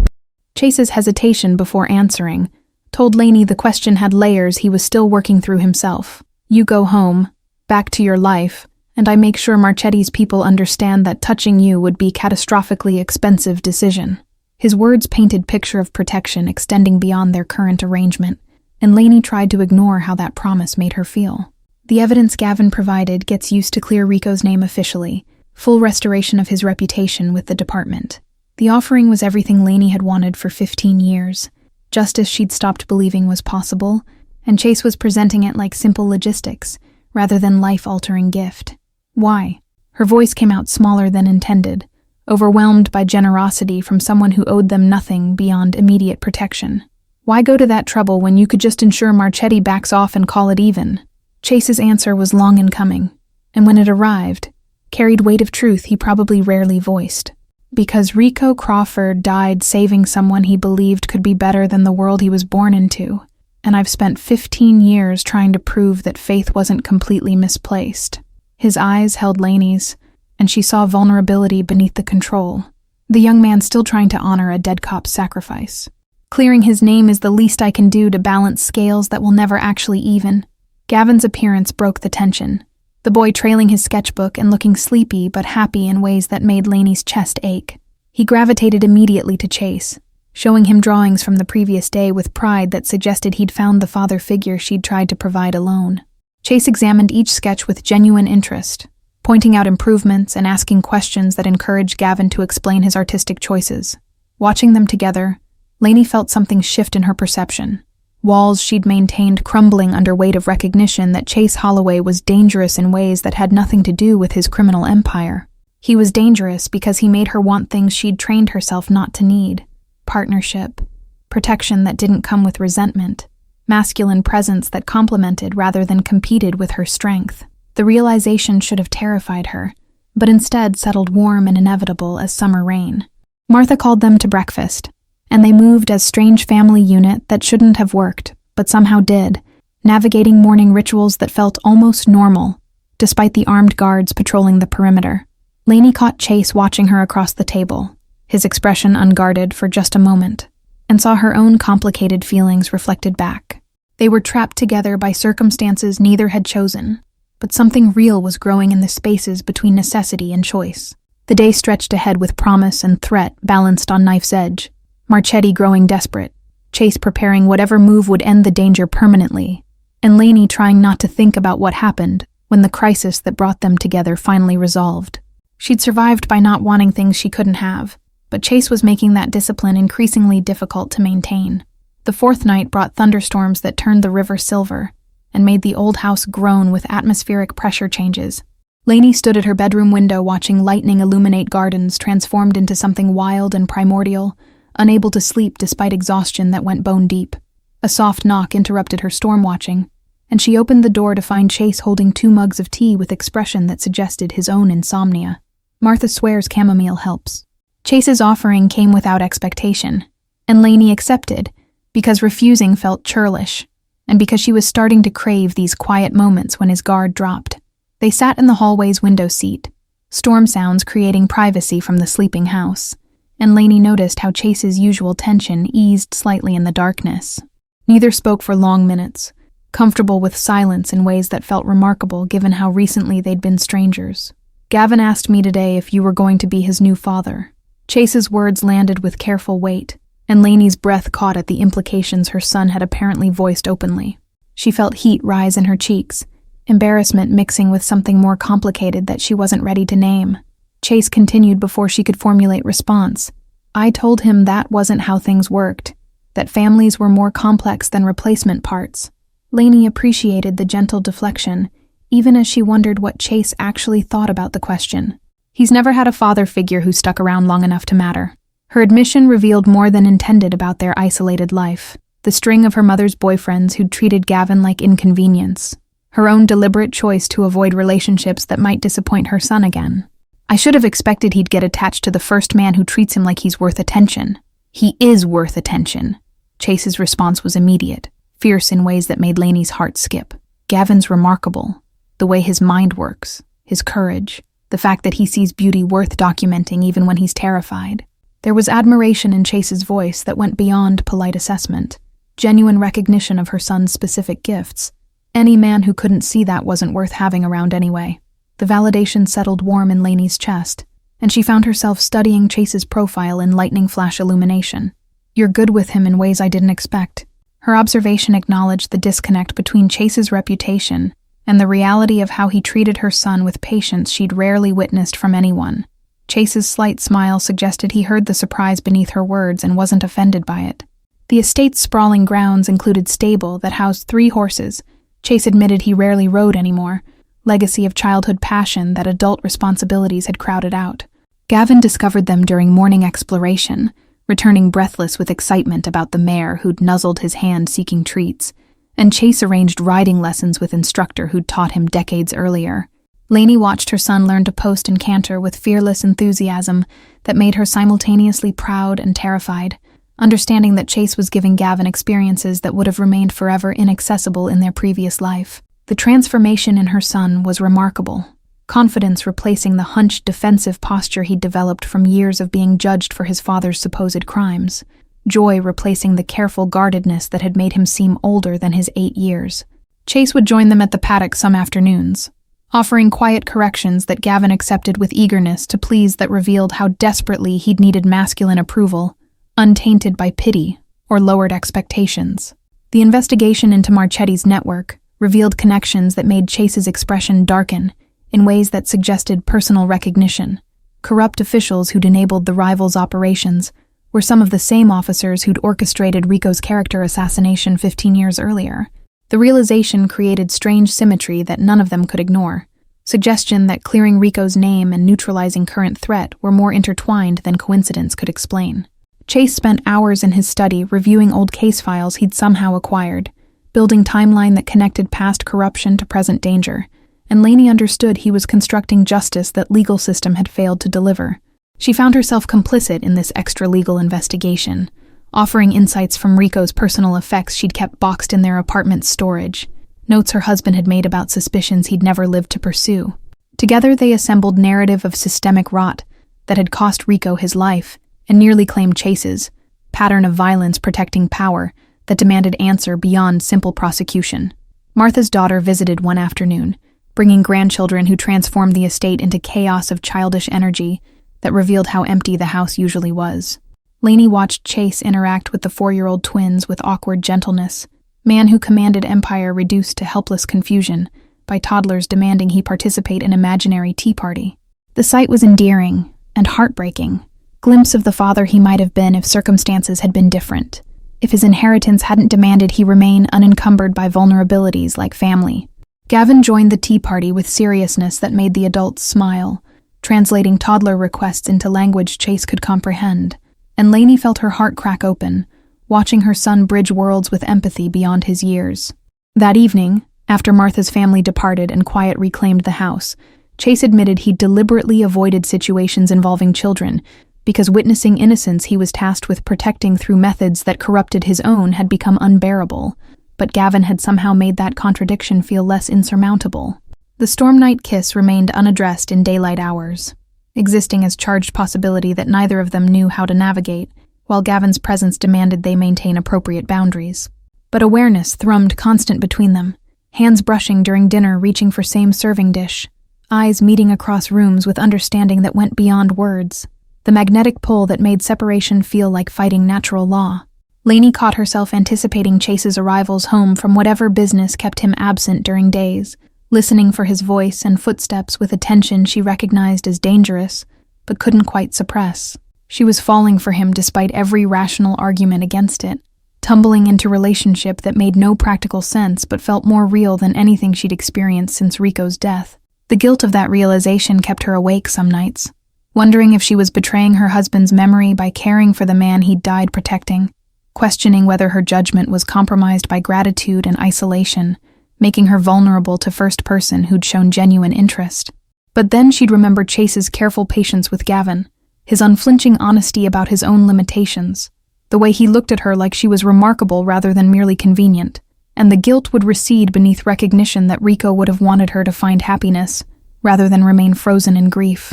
Chase's hesitation before answering told Laney the question had layers he was still working through himself. You go home, back to your life, and I make sure Marchetti's people understand that touching you would be a catastrophically expensive decision. His words painted picture of protection extending beyond their current arrangement, and Laney tried to ignore how that promise made her feel. The evidence Gavin provided gets used to clear Rico's name officially, full restoration of his reputation with the department. The offering was everything Laney had wanted for 15 years, justice she'd stopped believing was possible, and Chase was presenting it like simple logistics, rather than life-altering gift. Why? Her voice came out smaller than intended, overwhelmed by generosity from someone who owed them nothing beyond immediate protection. Why go to that trouble when you could just ensure Marchetti backs off and call it even? Chase's answer was long in coming, and when it arrived, carried weight of truth he probably rarely voiced. Because Rico Crawford died saving someone he believed could be better than the world he was born into, and I've spent 15 years trying to prove that faith wasn't completely misplaced. His eyes held Laney's, and she saw vulnerability beneath the control. The young man still trying to honor a dead cop's sacrifice. Clearing his name is the least I can do to balance scales that will never actually even. Gavin's appearance broke the tension, the boy trailing his sketchbook and looking sleepy but happy in ways that made Laney's chest ache. He gravitated immediately to Chase, showing him drawings from the previous day with pride that suggested he'd found the father figure she'd tried to provide alone. Chase examined each sketch with genuine interest, pointing out improvements and asking questions that encouraged Gavin to explain his artistic choices. Watching them together, Laney felt something shift in her perception. Walls she'd maintained crumbling under weight of recognition that Chase Holloway was dangerous in ways that had nothing to do with his criminal empire. He was dangerous because he made her want things she'd trained herself not to need. Partnership, protection that didn't come with resentment, masculine presence that complemented rather than competed with her strength. The realization should have terrified her, but instead settled warm and inevitable as summer rain. Martha called them to breakfast, and they moved as strange family unit that shouldn't have worked, but somehow did, navigating morning rituals that felt almost normal, despite the armed guards patrolling the perimeter. Laney caught Chase watching her across the table, his expression unguarded for just a moment, and saw her own complicated feelings reflected back. They were trapped together by circumstances neither had chosen, but something real was growing in the spaces between necessity and choice. The day stretched ahead with promise and threat balanced on knife's edge. Marchetti growing desperate, Chase preparing whatever move would end the danger permanently, and Laney trying not to think about what happened when the crisis that brought them together finally resolved. She'd survived by not wanting things she couldn't have, but Chase was making that discipline increasingly difficult to maintain. The fourth night brought thunderstorms that turned the river silver and made the old house groan with atmospheric pressure changes. Laney stood at her bedroom window watching lightning illuminate gardens transformed into something wild and primordial, unable to sleep despite exhaustion that went bone deep. A soft knock interrupted her storm watching, and she opened the door to find Chase holding 2 mugs of tea with expression that suggested his own insomnia. Martha swears chamomile helps. Chase's offering came without expectation, and Lainey accepted, because refusing felt churlish, and because she was starting to crave these quiet moments when his guard dropped. They sat in the hallway's window seat, storm sounds creating privacy from the sleeping house, and Lainey noticed how Chase's usual tension eased slightly in the darkness. Neither spoke for long minutes, comfortable with silence in ways that felt remarkable given how recently they'd been strangers. "Gavin asked me today if you were going to be his new father." Chase's words landed with careful weight, and Lainey's breath caught at the implications her son had apparently voiced openly. She felt heat rise in her cheeks, embarrassment mixing with something more complicated that she wasn't ready to name. Chase continued before she could formulate response. "I told him that wasn't how things worked, that families were more complex than replacement parts." Lainey appreciated the gentle deflection, even as she wondered what Chase actually thought about the question. He's never had a father figure who stuck around long enough to matter. Her admission revealed more than intended about their isolated life, the string of her mother's boyfriends who'd treated Gavin like inconvenience, her own deliberate choice to avoid relationships that might disappoint her son again. "I should have expected he'd get attached to the first man who treats him like he's worth attention." "He is worth attention." Chase's response was immediate, fierce in ways that made Lainey's heart skip. "Gavin's remarkable. The way his mind works, his courage, the fact that he sees beauty worth documenting even when he's terrified." There was admiration in Chase's voice that went beyond polite assessment, genuine recognition of her son's specific gifts. Any man who couldn't see that wasn't worth having around anyway. The validation settled warm in Lainey's chest, and she found herself studying Chase's profile in lightning flash illumination. "You're good with him in ways I didn't expect." Her observation acknowledged the disconnect between Chase's reputation and the reality of how he treated her son with patience she'd rarely witnessed from anyone. Chase's slight smile suggested he heard the surprise beneath her words and wasn't offended by it. The estate's sprawling grounds included stable that housed 3 horses. Chase admitted he rarely rode anymore, legacy of childhood passion that adult responsibilities had crowded out. Gavin discovered them during morning exploration, returning breathless with excitement about the mare who'd nuzzled his hand seeking treats, and Chase arranged riding lessons with instructor who'd taught him decades earlier. Lainey watched her son learn to post and canter with fearless enthusiasm that made her simultaneously proud and terrified, understanding that Chase was giving Gavin experiences that would have remained forever inaccessible in their previous life. The transformation in her son was remarkable, confidence replacing the hunched defensive posture he'd developed from years of being judged for his father's supposed crimes, joy replacing the careful guardedness that had made him seem older than his 8 years. Chase would join them at the paddock some afternoons, offering quiet corrections that Gavin accepted with eagerness to please that revealed how desperately he'd needed masculine approval, untainted by pity or lowered expectations. The investigation into Marchetti's network revealed connections that made Chase's expression darken in ways that suggested personal recognition. Corrupt officials who'd enabled the rivals' operations were some of the same officers who'd orchestrated Rico's character assassination 15 years earlier. The realization created strange symmetry that none of them could ignore, suggestion that clearing Rico's name and neutralizing current threat were more intertwined than coincidence could explain. Chase spent hours in his study reviewing old case files he'd somehow acquired, building timeline that connected past corruption to present danger, and Lainey understood he was constructing justice that legal system had failed to deliver. She found herself complicit in this extra-legal investigation, offering insights from Rico's personal effects she'd kept boxed in their apartment's storage, notes her husband had made about suspicions he'd never lived to pursue. Together they assembled narrative of systemic rot that had cost Rico his life and nearly claimed Chase's, pattern of violence protecting power that demanded answer beyond simple prosecution. Martha's daughter visited one afternoon, bringing grandchildren who transformed the estate into chaos of childish energy that revealed how empty the house usually was. Lainey watched Chase interact with the 4-year-old twins with awkward gentleness, man who commanded empire reduced to helpless confusion by toddlers demanding he participate in imaginary tea party. The sight was endearing and heartbreaking, glimpse of the father he might have been if circumstances had been different, if his inheritance hadn't demanded he remain unencumbered by vulnerabilities like family. Gavin joined the tea party with seriousness that made the adults smile, translating toddler requests into language Chase could comprehend, and Lainey felt her heart crack open, watching her son bridge worlds with empathy beyond his years. That evening, After Martha's family departed and quiet reclaimed the house, Chase admitted he'd deliberately avoided situations involving children because witnessing innocence he was tasked with protecting through methods that corrupted his own had become unbearable, but Gavin had somehow made that contradiction feel less insurmountable. The storm night kiss remained unaddressed in daylight hours, existing as charged possibility that neither of them knew how to navigate, while Gavin's presence demanded they maintain appropriate boundaries. But awareness thrummed constant between them, hands brushing during dinner, reaching for same serving dish, eyes meeting across rooms with understanding that went beyond words, the magnetic pull that made separation feel like fighting natural law. Lainey caught herself anticipating Chase's arrivals home from whatever business kept him absent during days, listening for his voice and footsteps with a tension she recognized as dangerous, but couldn't quite suppress. She was falling for him despite every rational argument against it, tumbling into a relationship that made no practical sense but felt more real than anything she'd experienced since Rico's death. The guilt of that realization kept her awake some nights, wondering if she was betraying her husband's memory by caring for the man he'd died protecting, questioning whether her judgment was compromised by gratitude and isolation, making her vulnerable to first person who'd shown genuine interest. But then she'd remember Chase's careful patience with Gavin, his unflinching honesty about his own limitations, the way he looked at her like she was remarkable rather than merely convenient, and the guilt would recede beneath recognition that Rico would have wanted her to find happiness, rather than remain frozen in grief.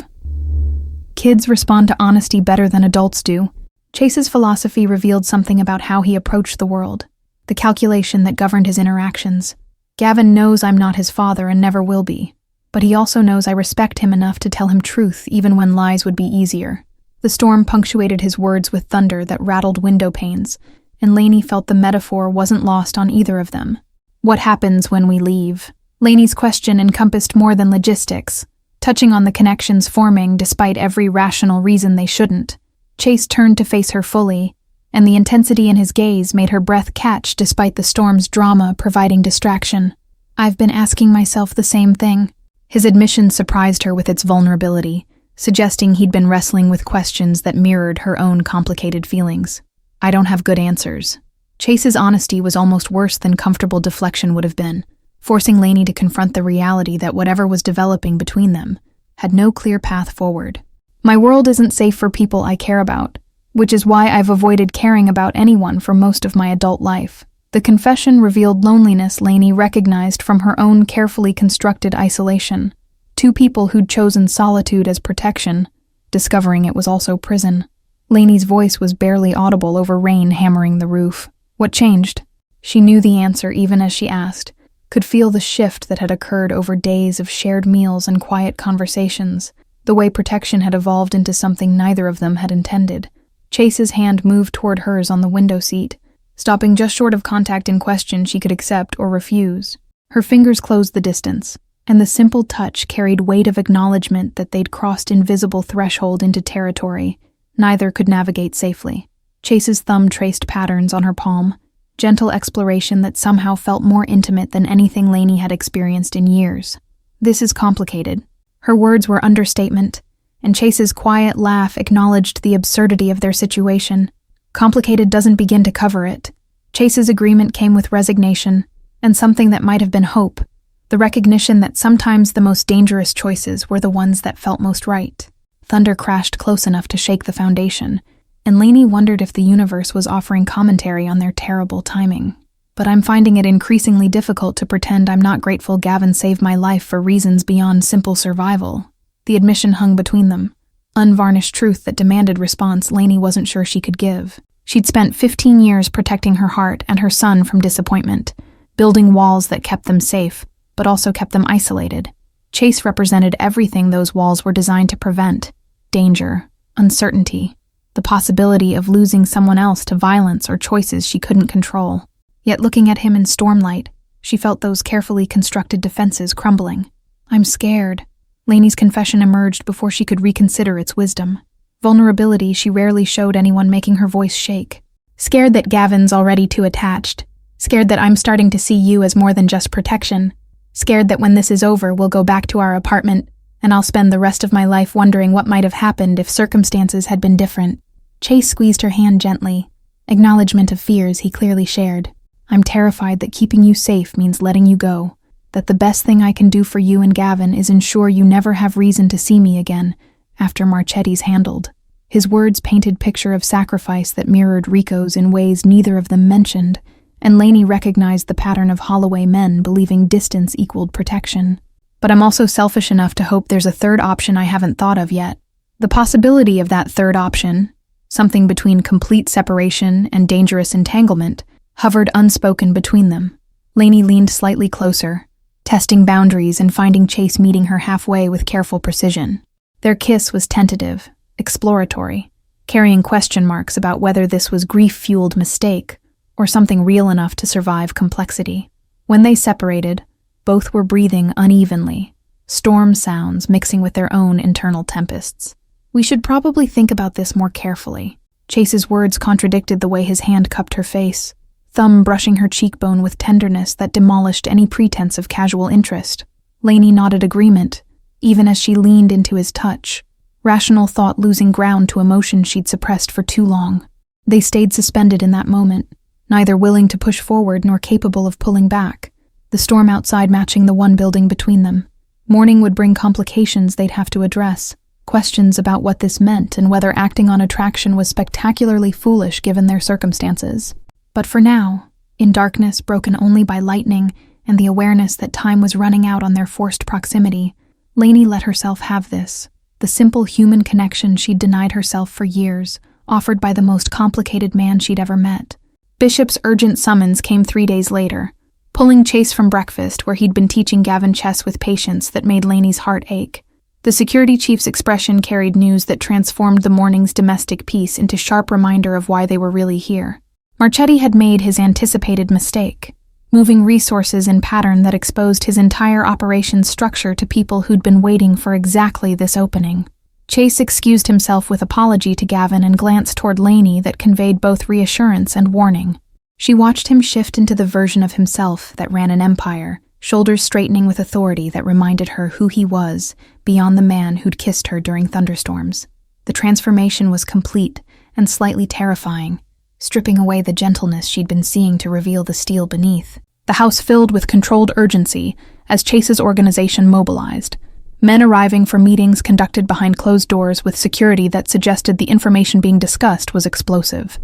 Kids respond to honesty better than adults do. Chase's philosophy revealed something about how he approached the world, the calculation that governed his interactions. Gavin knows I'm not his father and never will be, but he also knows I respect him enough to tell him truth even when lies would be easier. The storm punctuated his words with thunder that rattled window panes, and Lainey felt the metaphor wasn't lost on either of them. What happens when we leave? Lainey's question encompassed more than logistics, touching on the connections forming despite every rational reason they shouldn't. Chase turned to face her fully, and the intensity in his gaze made her breath catch despite the storm's drama providing distraction. I've been asking myself the same thing. His admission surprised her with its vulnerability, suggesting he'd been wrestling with questions that mirrored her own complicated feelings. I don't have good answers. Chase's honesty was almost worse than comfortable deflection would have been, forcing Lainey to confront the reality that whatever was developing between them had no clear path forward. My world isn't safe for people I care about, which is why I've avoided caring about anyone for most of my adult life. The confession revealed loneliness Lainey recognized from her own carefully constructed isolation. Two people who'd chosen solitude as protection, discovering it was also prison. Lainey's voice was barely audible over rain hammering the roof. What changed? She knew the answer even as she asked, could feel the shift that had occurred over days of shared meals and quiet conversations, the way protection had evolved into something neither of them had intended. Chase's hand moved toward hers on the window seat, stopping just short of contact in question she could accept or refuse. Her fingers closed the distance, and the simple touch carried weight of acknowledgement that they'd crossed invisible threshold into territory neither could navigate safely. Chase's thumb traced patterns on her palm, gentle exploration that somehow felt more intimate than anything Lainey had experienced in years. This is complicated. Her words were understatement, and Chase's quiet laugh acknowledged the absurdity of their situation. Complicated doesn't begin to cover it. Chase's agreement came with resignation, and something that might have been hope, the recognition that sometimes the most dangerous choices were the ones that felt most right. Thunder crashed close enough to shake the foundation, and Lainey wondered if the universe was offering commentary on their terrible timing. But I'm finding it increasingly difficult to pretend I'm not grateful Gavin saved my life for reasons beyond simple survival. The admission hung between them, unvarnished truth that demanded response Lainey wasn't sure she could give. She'd spent 15 years protecting her heart and her son from disappointment, building walls that kept them safe, but also kept them isolated. Chase represented everything those walls were designed to prevent: danger, uncertainty, the possibility of losing someone else to violence or choices she couldn't control. Yet looking at him in stormlight, she felt those carefully constructed defenses crumbling. I'm scared. Lainey's confession emerged before she could reconsider its wisdom. Vulnerability she rarely showed anyone, making her voice shake. Scared that Gavin's already too attached. Scared that I'm starting to see you as more than just protection. Scared that when this is over, we'll go back to our apartment, and I'll spend the rest of my life wondering what might have happened if circumstances had been different. Chase squeezed her hand gently, acknowledgement of fears he clearly shared. I'm terrified that keeping you safe means letting you go, that the best thing I can do for you and Gavin is ensure you never have reason to see me again after Marchetti's handled. His words painted picture of sacrifice that mirrored Rico's in ways neither of them mentioned, and Lainey recognized the pattern of Holloway men believing distance equaled protection. But I'm also selfish enough to hope there's a third option I haven't thought of yet. The possibility of that third option, something between complete separation and dangerous entanglement, hovered unspoken between them. Lainey leaned slightly closer, testing boundaries and finding Chase meeting her halfway with careful precision. Their kiss was tentative, exploratory, carrying question marks about whether this was grief-fueled mistake or something real enough to survive complexity. When they separated, both were breathing unevenly, storm sounds mixing with their own internal tempests. We should probably think about this more carefully. Chase's words contradicted the way his hand cupped her face, thumb brushing her cheekbone with tenderness that demolished any pretense of casual interest. Lainey nodded agreement, even as she leaned into his touch, rational thought losing ground to emotion she'd suppressed for too long. They stayed suspended in that moment, neither willing to push forward nor capable of pulling back, the storm outside matching the one building between them. Morning would bring complications they'd have to address, questions about what this meant and whether acting on attraction was spectacularly foolish given their circumstances. But for now, in darkness broken only by lightning and the awareness that time was running out on their forced proximity, Lainey let herself have this, the simple human connection she'd denied herself for years, offered by the most complicated man she'd ever met. Bishop's urgent summons came 3 days later, pulling Chase from breakfast where he'd been teaching Gavin chess with patience that made Lainey's heart ache. The security chief's expression carried news that transformed the morning's domestic peace into sharp reminder of why they were really here. Marchetti had made his anticipated mistake, moving resources in pattern that exposed his entire operations structure to people who'd been waiting for exactly this opening. Chase excused himself with apology to Gavin and glanced toward Lainey that conveyed both reassurance and warning. She watched him shift into the version of himself that ran an empire, shoulders straightening with authority that reminded her who he was, beyond the man who'd kissed her during thunderstorms. The transformation was complete and slightly terrifying, stripping away the gentleness she'd been seeing to reveal the steel beneath. The house filled with controlled urgency as Chase's organization mobilized, men arriving for meetings conducted behind closed doors with security that suggested the information being discussed was explosive.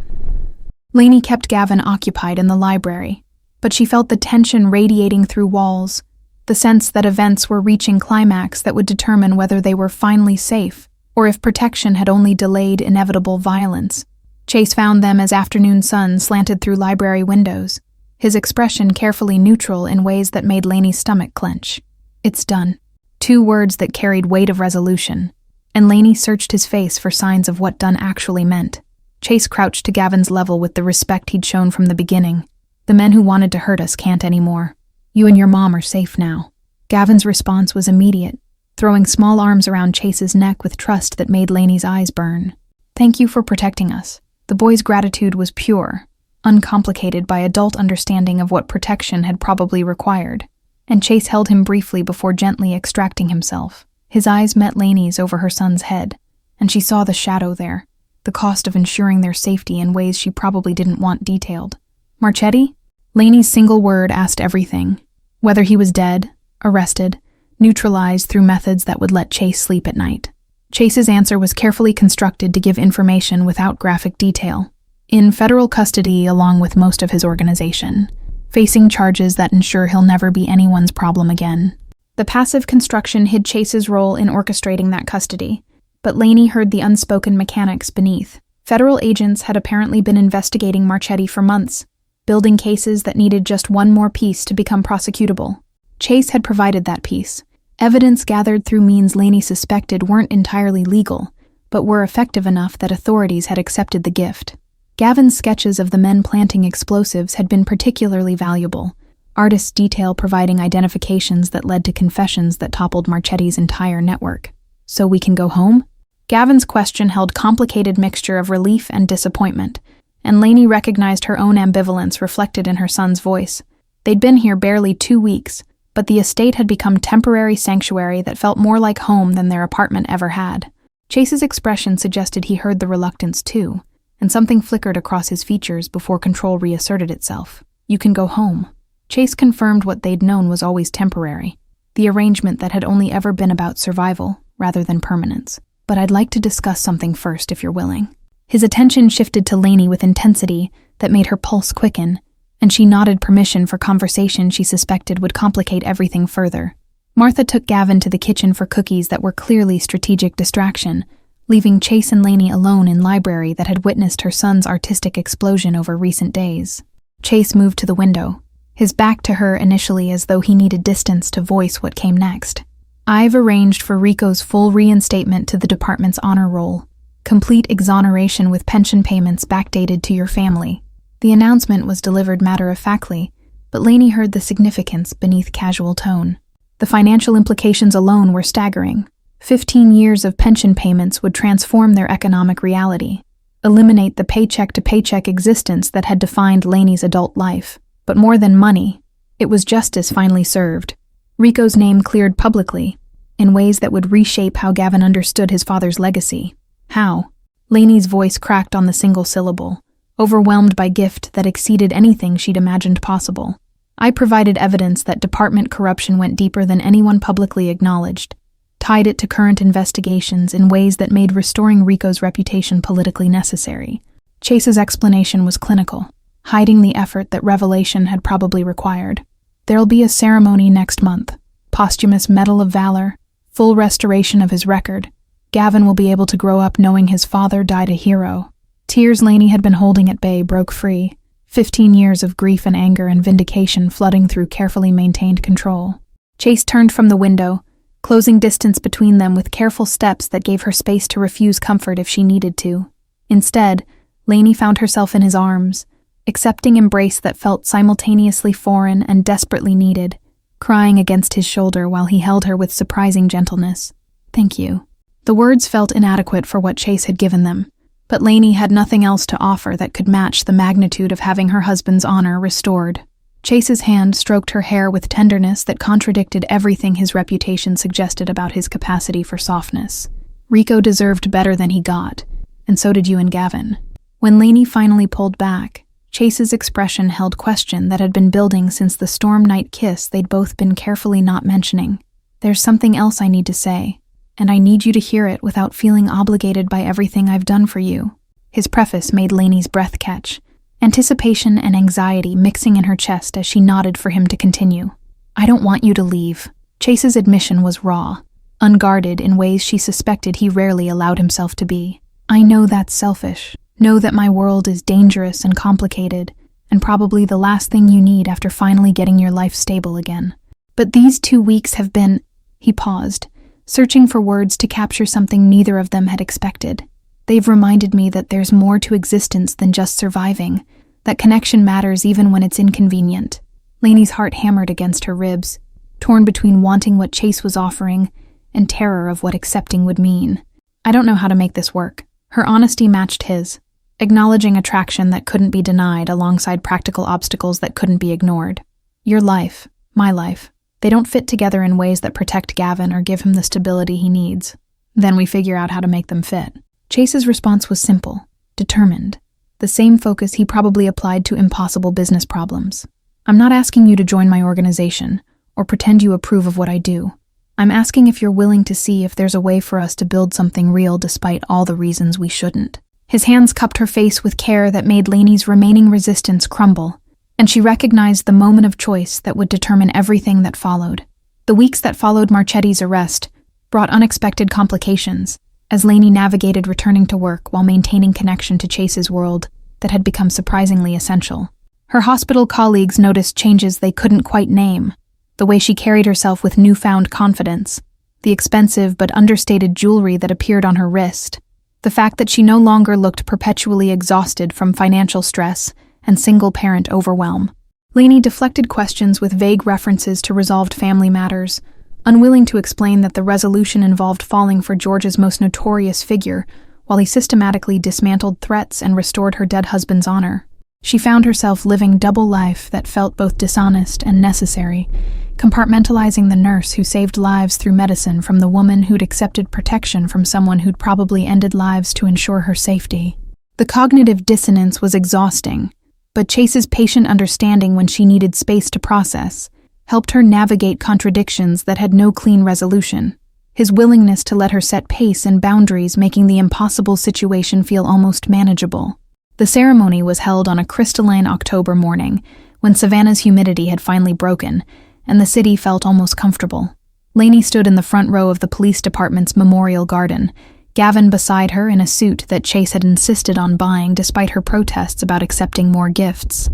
Lainey kept Gavin occupied in the library, but she felt the tension radiating through walls, the sense that events were reaching climax that would determine whether they were finally safe or if protection had only delayed inevitable violence. Chase found them as afternoon sun slanted through library windows, his expression carefully neutral in ways that made Lainey's stomach clench. "It's done." 2 words that carried weight of resolution, and Lainey searched his face for signs of what done actually meant. Chase crouched to Gavin's level with the respect he'd shown from the beginning. "The men who wanted to hurt us can't anymore. You and your mom are safe now." Gavin's response was immediate, throwing small arms around Chase's neck with trust that made Lainey's eyes burn. "Thank you for protecting us." The boy's gratitude was pure, uncomplicated by adult understanding of what protection had probably required, and Chase held him briefly before gently extracting himself. His eyes met Lainey's over her son's head, and she saw the shadow there, the cost of ensuring their safety in ways she probably didn't want detailed. "Marchetti?" Lainey's single word asked everything, whether he was dead, arrested, neutralized through methods that would let Chase sleep at night. Chase's answer was carefully constructed to give information without graphic detail. In federal custody along with most of his organization, facing charges that ensure he'll never be anyone's problem again. The passive construction hid Chase's role in orchestrating that custody, but Lainey heard the unspoken mechanics beneath. Federal agents had apparently been investigating Marchetti for months, building cases that needed just one more piece to become prosecutable. Chase had provided that piece. Evidence gathered through means Lainey suspected weren't entirely legal, but were effective enough that authorities had accepted the gift. Gavin's sketches of the men planting explosives had been particularly valuable, artist's detail providing identifications that led to confessions that toppled Marchetti's entire network. "So we can go home?" Gavin's question held complicated mixture of relief and disappointment, and Lainey recognized her own ambivalence reflected in her son's voice. They'd been here barely 2 weeks, but the estate had become temporary sanctuary that felt more like home than their apartment ever had. Chase's expression suggested he heard the reluctance too, and something flickered across his features before control reasserted itself. "You can go home." Chase confirmed what they'd known was always temporary, the arrangement that had only ever been about survival rather than permanence. But I'd like to discuss something first if you're willing. His attention shifted to Lainey with intensity that made her pulse quicken, and she nodded permission for conversation she suspected would complicate everything further. Martha took Gavin to the kitchen for cookies that were clearly strategic distraction, leaving Chase and Lainey alone in library that had witnessed her son's artistic explosion over recent days. Chase moved to the window, his back to her initially as though he needed distance to voice what came next. I've arranged for Rico's full reinstatement to the department's honor roll, complete exoneration with pension payments backdated to your family. The announcement was delivered matter-of-factly, but Lainey heard the significance beneath casual tone. The financial implications alone were staggering. 15 years of pension payments would transform their economic reality, eliminate the paycheck-to-paycheck existence that had defined Lainey's adult life. But more than money, it was justice finally served. Rico's name cleared publicly, in ways that would reshape how Gavin understood his father's legacy. How? Lainey's voice cracked on the single syllable, overwhelmed by gift that exceeded anything she'd imagined possible. I provided evidence that department corruption went deeper than anyone publicly acknowledged, tied it to current investigations in ways that made restoring Rico's reputation politically necessary. Chase's explanation was clinical, hiding the effort that revelation had probably required. There'll be a ceremony next month, posthumous Medal of Valor, full restoration of his record. Gavin will be able to grow up knowing his father died a hero. Tears Lainey had been holding at bay broke free, 15 years of grief and anger and vindication flooding through carefully maintained control. Chase turned from the window, closing distance between them with careful steps that gave her space to refuse comfort if she needed to. Instead, Lainey found herself in his arms, accepting embrace that felt simultaneously foreign and desperately needed, crying against his shoulder while he held her with surprising gentleness. Thank you. The words felt inadequate for what Chase had given them, but Lainey had nothing else to offer that could match the magnitude of having her husband's honor restored. Chase's hand stroked her hair with tenderness that contradicted everything his reputation suggested about his capacity for softness. Rico deserved better than he got, and so did you and Gavin. When Lainey finally pulled back, Chase's expression held question that had been building since the storm night kiss they'd both been carefully not mentioning. There's something else I need to say, and I need you to hear it without feeling obligated by everything I've done for you. His preface made Lainey's breath catch, anticipation and anxiety mixing in her chest as she nodded for him to continue. I don't want you to leave. Chase's admission was raw, unguarded in ways she suspected he rarely allowed himself to be. I know that's selfish. Know that my world is dangerous and complicated, and probably the last thing you need after finally getting your life stable again. But these 2 weeks have been— He paused, searching for words to capture something neither of them had expected. They've reminded me that there's more to existence than just surviving, that connection matters even when it's inconvenient. Lainey's heart hammered against her ribs, torn between wanting what Chase was offering and terror of what accepting would mean. I don't know how to make this work. Her honesty matched his, acknowledging attraction that couldn't be denied alongside practical obstacles that couldn't be ignored. Your life, my life, they don't fit together in ways that protect Gavin or give him the stability he needs. Then we figure out how to make them fit. Chase's response was simple, determined, the same focus he probably applied to impossible business problems. I'm not asking you to join my organization or pretend you approve of what I do. I'm asking if you're willing to see if there's a way for us to build something real despite all the reasons we shouldn't. His hands cupped her face with care that made Lainey's remaining resistance crumble, and she recognized the moment of choice that would determine everything that followed. The weeks that followed Marchetti's arrest brought unexpected complications as Lainey navigated returning to work while maintaining connection to Chase's world that had become surprisingly essential. Her hospital colleagues noticed changes they couldn't quite name, the way she carried herself with newfound confidence, the expensive but understated jewelry that appeared on her wrist, the fact that she no longer looked perpetually exhausted from financial stress and single-parent overwhelm. Lainey deflected questions with vague references to resolved family matters, unwilling to explain that the resolution involved falling for George's most notorious figure while he systematically dismantled threats and restored her dead husband's honor. She found herself living double life that felt both dishonest and necessary, compartmentalizing the nurse who saved lives through medicine from the woman who'd accepted protection from someone who'd probably ended lives to ensure her safety. The cognitive dissonance was exhausting, But Chase's patient understanding when she needed space to process helped her navigate contradictions that had no clean resolution. His willingness to let her set pace and boundaries, making the impossible situation feel almost manageable. The ceremony was held on a crystalline October morning, when Savannah's humidity had finally broken, and the city felt almost comfortable. Lainey stood in the front row of the police department's memorial garden, Gavin beside her in a suit that Chase had insisted on buying despite her protests about accepting more gifts.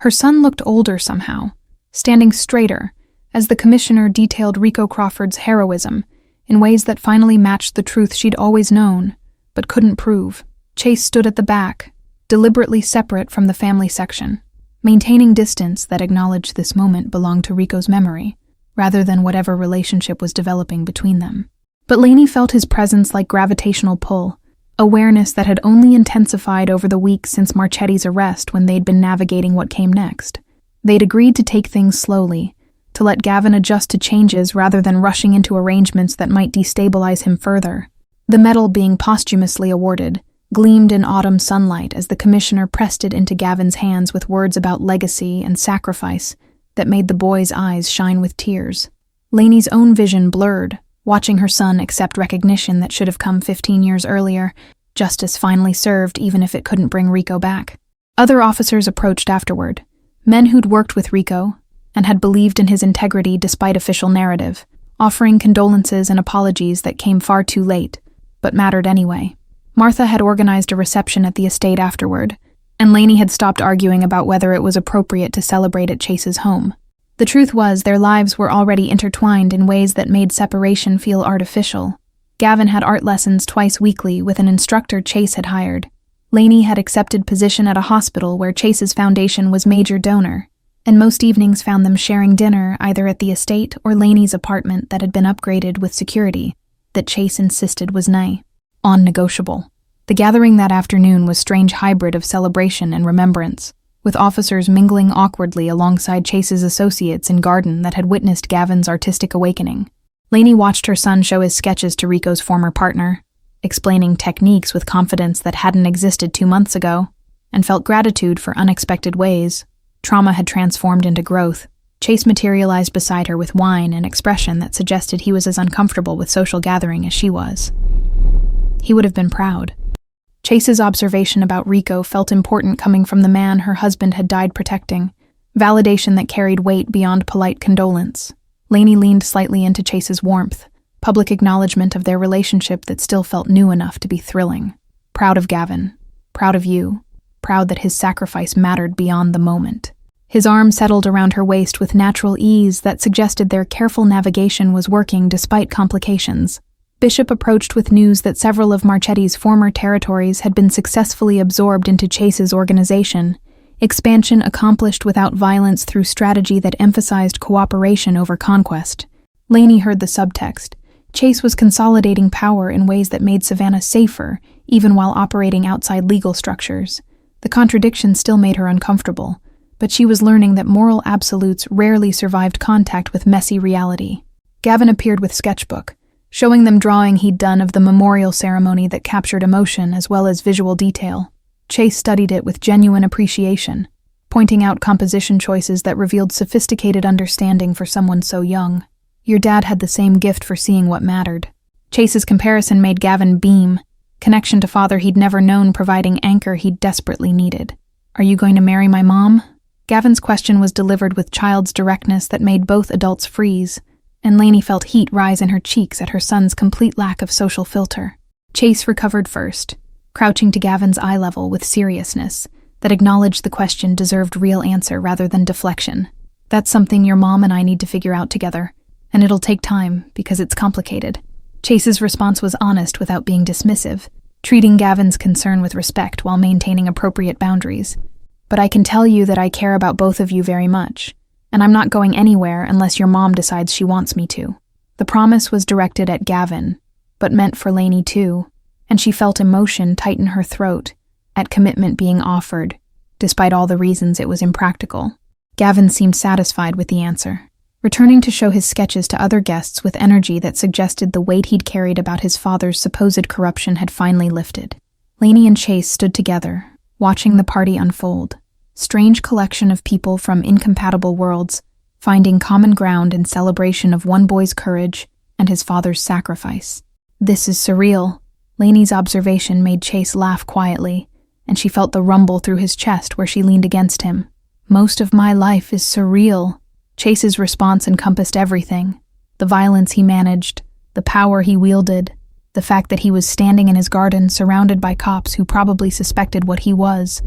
Her son looked older somehow, standing straighter, as the commissioner detailed Rico Crawford's heroism in ways that finally matched the truth she'd always known, but couldn't prove. Chase stood at the back, deliberately separate from the family section, maintaining distance that acknowledged this moment belonged to Rico's memory, rather than whatever relationship was developing between them. But Lainey felt his presence like gravitational pull, awareness that had only intensified over the weeks since Marchetti's arrest when they'd been navigating what came next. They'd agreed to take things slowly, to let Gavin adjust to changes rather than rushing into arrangements that might destabilize him further. The medal being posthumously awarded gleamed in autumn sunlight as the commissioner pressed it into Gavin's hands with words about legacy and sacrifice that made the boy's eyes shine with tears. Lainey's own vision blurred, watching her son accept recognition that should have come 15 years earlier, justice finally served even if it couldn't bring Rico back. Other officers approached afterward, men who'd worked with Rico and had believed in his integrity despite official narrative, offering condolences and apologies that came far too late, but mattered anyway. Martha had organized a reception at the estate afterward, and Lainey had stopped arguing about whether it was appropriate to celebrate at Chase's home. The truth was, their lives were already intertwined in ways that made separation feel artificial. Gavin had art lessons twice weekly with an instructor Chase had hired. Lainey had accepted position at a hospital where Chase's foundation was major donor, and most evenings found them sharing dinner either at the estate or Lainey's apartment that had been upgraded with security that Chase insisted was non-negotiable. The gathering that afternoon was a strange hybrid of celebration and remembrance, with officers mingling awkwardly alongside Chase's associates in garden that had witnessed Gavin's artistic awakening. Lainey watched her son show his sketches to Rico's former partner, explaining techniques with confidence that hadn't existed 2 months ago, and felt gratitude for unexpected ways trauma had transformed into growth. Chase materialized beside her with wine and expression that suggested he was as uncomfortable with social gathering as she was. He would have been proud. Chase's observation about Rico felt important coming from the man her husband had died protecting, validation that carried weight beyond polite condolence. Lainey leaned slightly into Chase's warmth, public acknowledgement of their relationship that still felt new enough to be thrilling. Proud of Gavin. Proud of you. Proud that his sacrifice mattered beyond the moment. His arm settled around her waist with natural ease that suggested their careful navigation was working despite complications. Bishop approached with news that several of Marchetti's former territories had been successfully absorbed into Chase's organization, expansion accomplished without violence through strategy that emphasized cooperation over conquest. Lainey heard the subtext. Chase was consolidating power in ways that made Savannah safer, even while operating outside legal structures. The contradiction still made her uncomfortable, but she was learning that moral absolutes rarely survived contact with messy reality. Gavin appeared with sketchbook, showing them drawing he'd done of the memorial ceremony that captured emotion as well as visual detail. Chase studied it with genuine appreciation, pointing out composition choices that revealed sophisticated understanding for someone so young. Your dad had the same gift for seeing what mattered. Chase's comparison made Gavin beam, connection to father he'd never known providing anchor he'd desperately needed. Are you going to marry my mom? Gavin's question was delivered with child's directness that made both adults freeze, and Lainey felt heat rise in her cheeks at her son's complete lack of social filter. Chase recovered first, crouching to Gavin's eye level with seriousness that acknowledged the question deserved real answer rather than deflection. That's something your mom and I need to figure out together, and it'll take time because it's complicated. Chase's response was honest without being dismissive, treating Gavin's concern with respect while maintaining appropriate boundaries. But I can tell you that I care about both of you very much, and I'm not going anywhere unless your mom decides she wants me to. The promise was directed at Gavin, but meant for Lainey too, and she felt emotion tighten her throat at commitment being offered, despite all the reasons it was impractical. Gavin seemed satisfied with the answer, returning to show his sketches to other guests with energy that suggested the weight he'd carried about his father's supposed corruption had finally lifted. Lainey and Chase stood together, watching the party unfold. Strange collection of people from incompatible worlds, finding common ground in celebration of one boy's courage and his father's sacrifice. "This is surreal." Lainey's observation made Chase laugh quietly, and she felt the rumble through his chest where she leaned against him. "Most of my life is surreal." Chase's response encompassed everything: the violence he managed, the power he wielded, the fact that he was standing in his garden surrounded by cops who probably suspected what he was,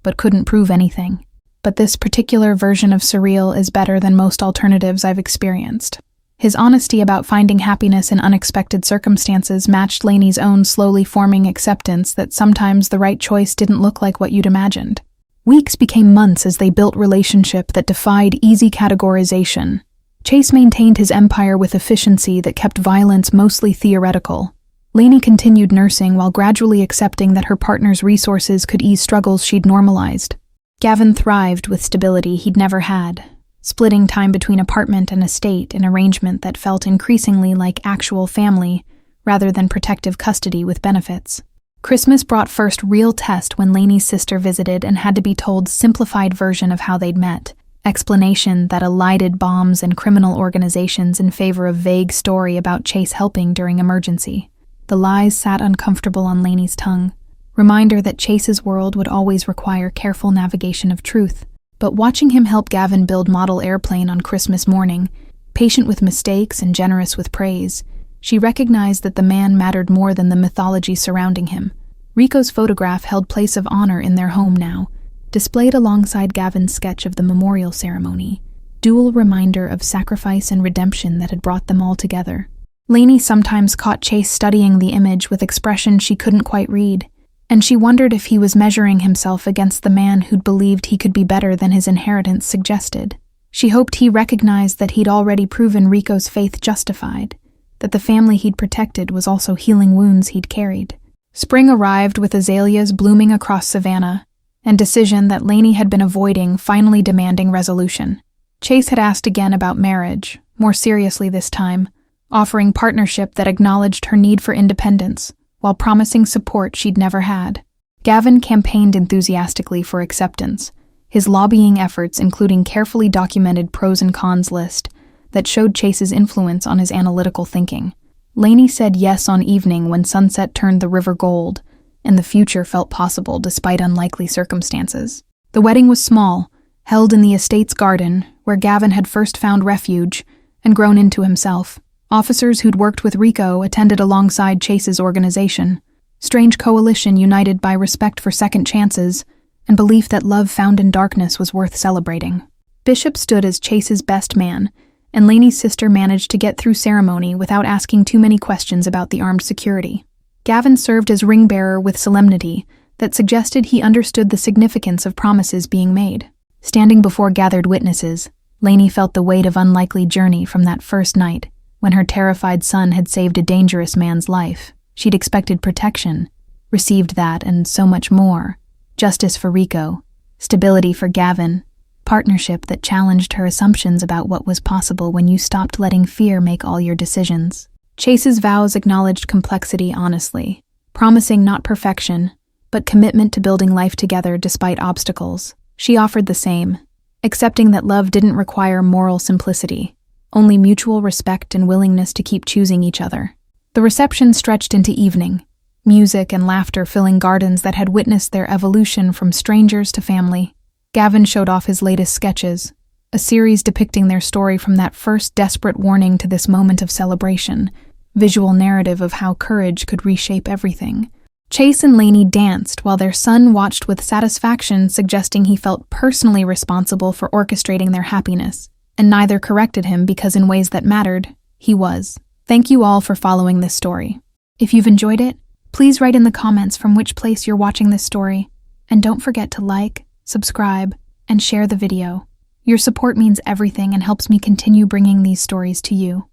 but couldn't prove anything. But this particular version of surreal is better than most alternatives I've experienced. His honesty about finding happiness in unexpected circumstances matched Lainey's own slowly forming acceptance that sometimes the right choice didn't look like what you'd imagined. Weeks became months as they built relationship that defied easy categorization. Chase maintained his empire with efficiency that kept violence mostly theoretical. Lainey continued nursing while gradually accepting that her partner's resources could ease struggles she'd normalized. Gavin thrived with stability he'd never had, splitting time between apartment and estate, an arrangement that felt increasingly like actual family rather than protective custody with benefits. Christmas brought first real test when Lainey's sister visited and had to be told simplified version of how they'd met. Explanation that elided bombs and criminal organizations in favor of vague story about Chase helping during emergency. The lies sat uncomfortable on Lainey's tongue. Reminder that Chase's world would always require careful navigation of truth. But watching him help Gavin build model airplane on Christmas morning, patient with mistakes and generous with praise, she recognized that the man mattered more than the mythology surrounding him. Rico's photograph held place of honor in their home now, displayed alongside Gavin's sketch of the memorial ceremony, dual reminder of sacrifice and redemption that had brought them all together. Lainey sometimes caught Chase studying the image with expression she couldn't quite read, and she wondered if he was measuring himself against the man who'd believed he could be better than his inheritance suggested. She hoped he recognized that he'd already proven Rico's faith justified, that the family he'd protected was also healing wounds he'd carried. Spring arrived with azaleas blooming across Savannah, and decision that Lainey had been avoiding finally demanding resolution. Chase had asked again about marriage, more seriously this time, offering partnership that acknowledged her need for independence, while promising support she'd never had. Gavin campaigned enthusiastically for acceptance, his lobbying efforts including carefully documented pros and cons list that showed Chase's influence on his analytical thinking. Lainey said yes on evening when sunset turned the river gold, and the future felt possible despite unlikely circumstances. The wedding was small, held in the estate's garden, where Gavin had first found refuge and grown into himself. Officers who'd worked with Rico attended alongside Chase's organization, strange coalition united by respect for second chances and belief that love found in darkness was worth celebrating. Bishop stood as Chase's best man, and Lainey's sister managed to get through ceremony without asking too many questions about the armed security. Gavin served as ring-bearer with solemnity that suggested he understood the significance of promises being made. Standing before gathered witnesses, Lainey felt the weight of unlikely journey from that first night, when her terrified son had saved a dangerous man's life. She'd expected protection, received that and so much more. Justice for Rico, stability for Gavin, partnership that challenged her assumptions about what was possible when you stopped letting fear make all your decisions. Chase's vows acknowledged complexity honestly, promising not perfection, but commitment to building life together despite obstacles. She offered the same, accepting that love didn't require moral simplicity, only mutual respect and willingness to keep choosing each other. The reception stretched into evening, music and laughter filling gardens that had witnessed their evolution from strangers to family. Gavin showed off his latest sketches, a series depicting their story from that first desperate warning to this moment of celebration, visual narrative of how courage could reshape everything. Chase and Lainey danced while their son watched with satisfaction, suggesting he felt personally responsible for orchestrating their happiness, and neither corrected him because in ways that mattered, he was. Thank you all for following this story. If you've enjoyed it, please write in the comments from which place you're watching this story, and don't forget to like, subscribe, and share the video. Your support means everything and helps me continue bringing these stories to you.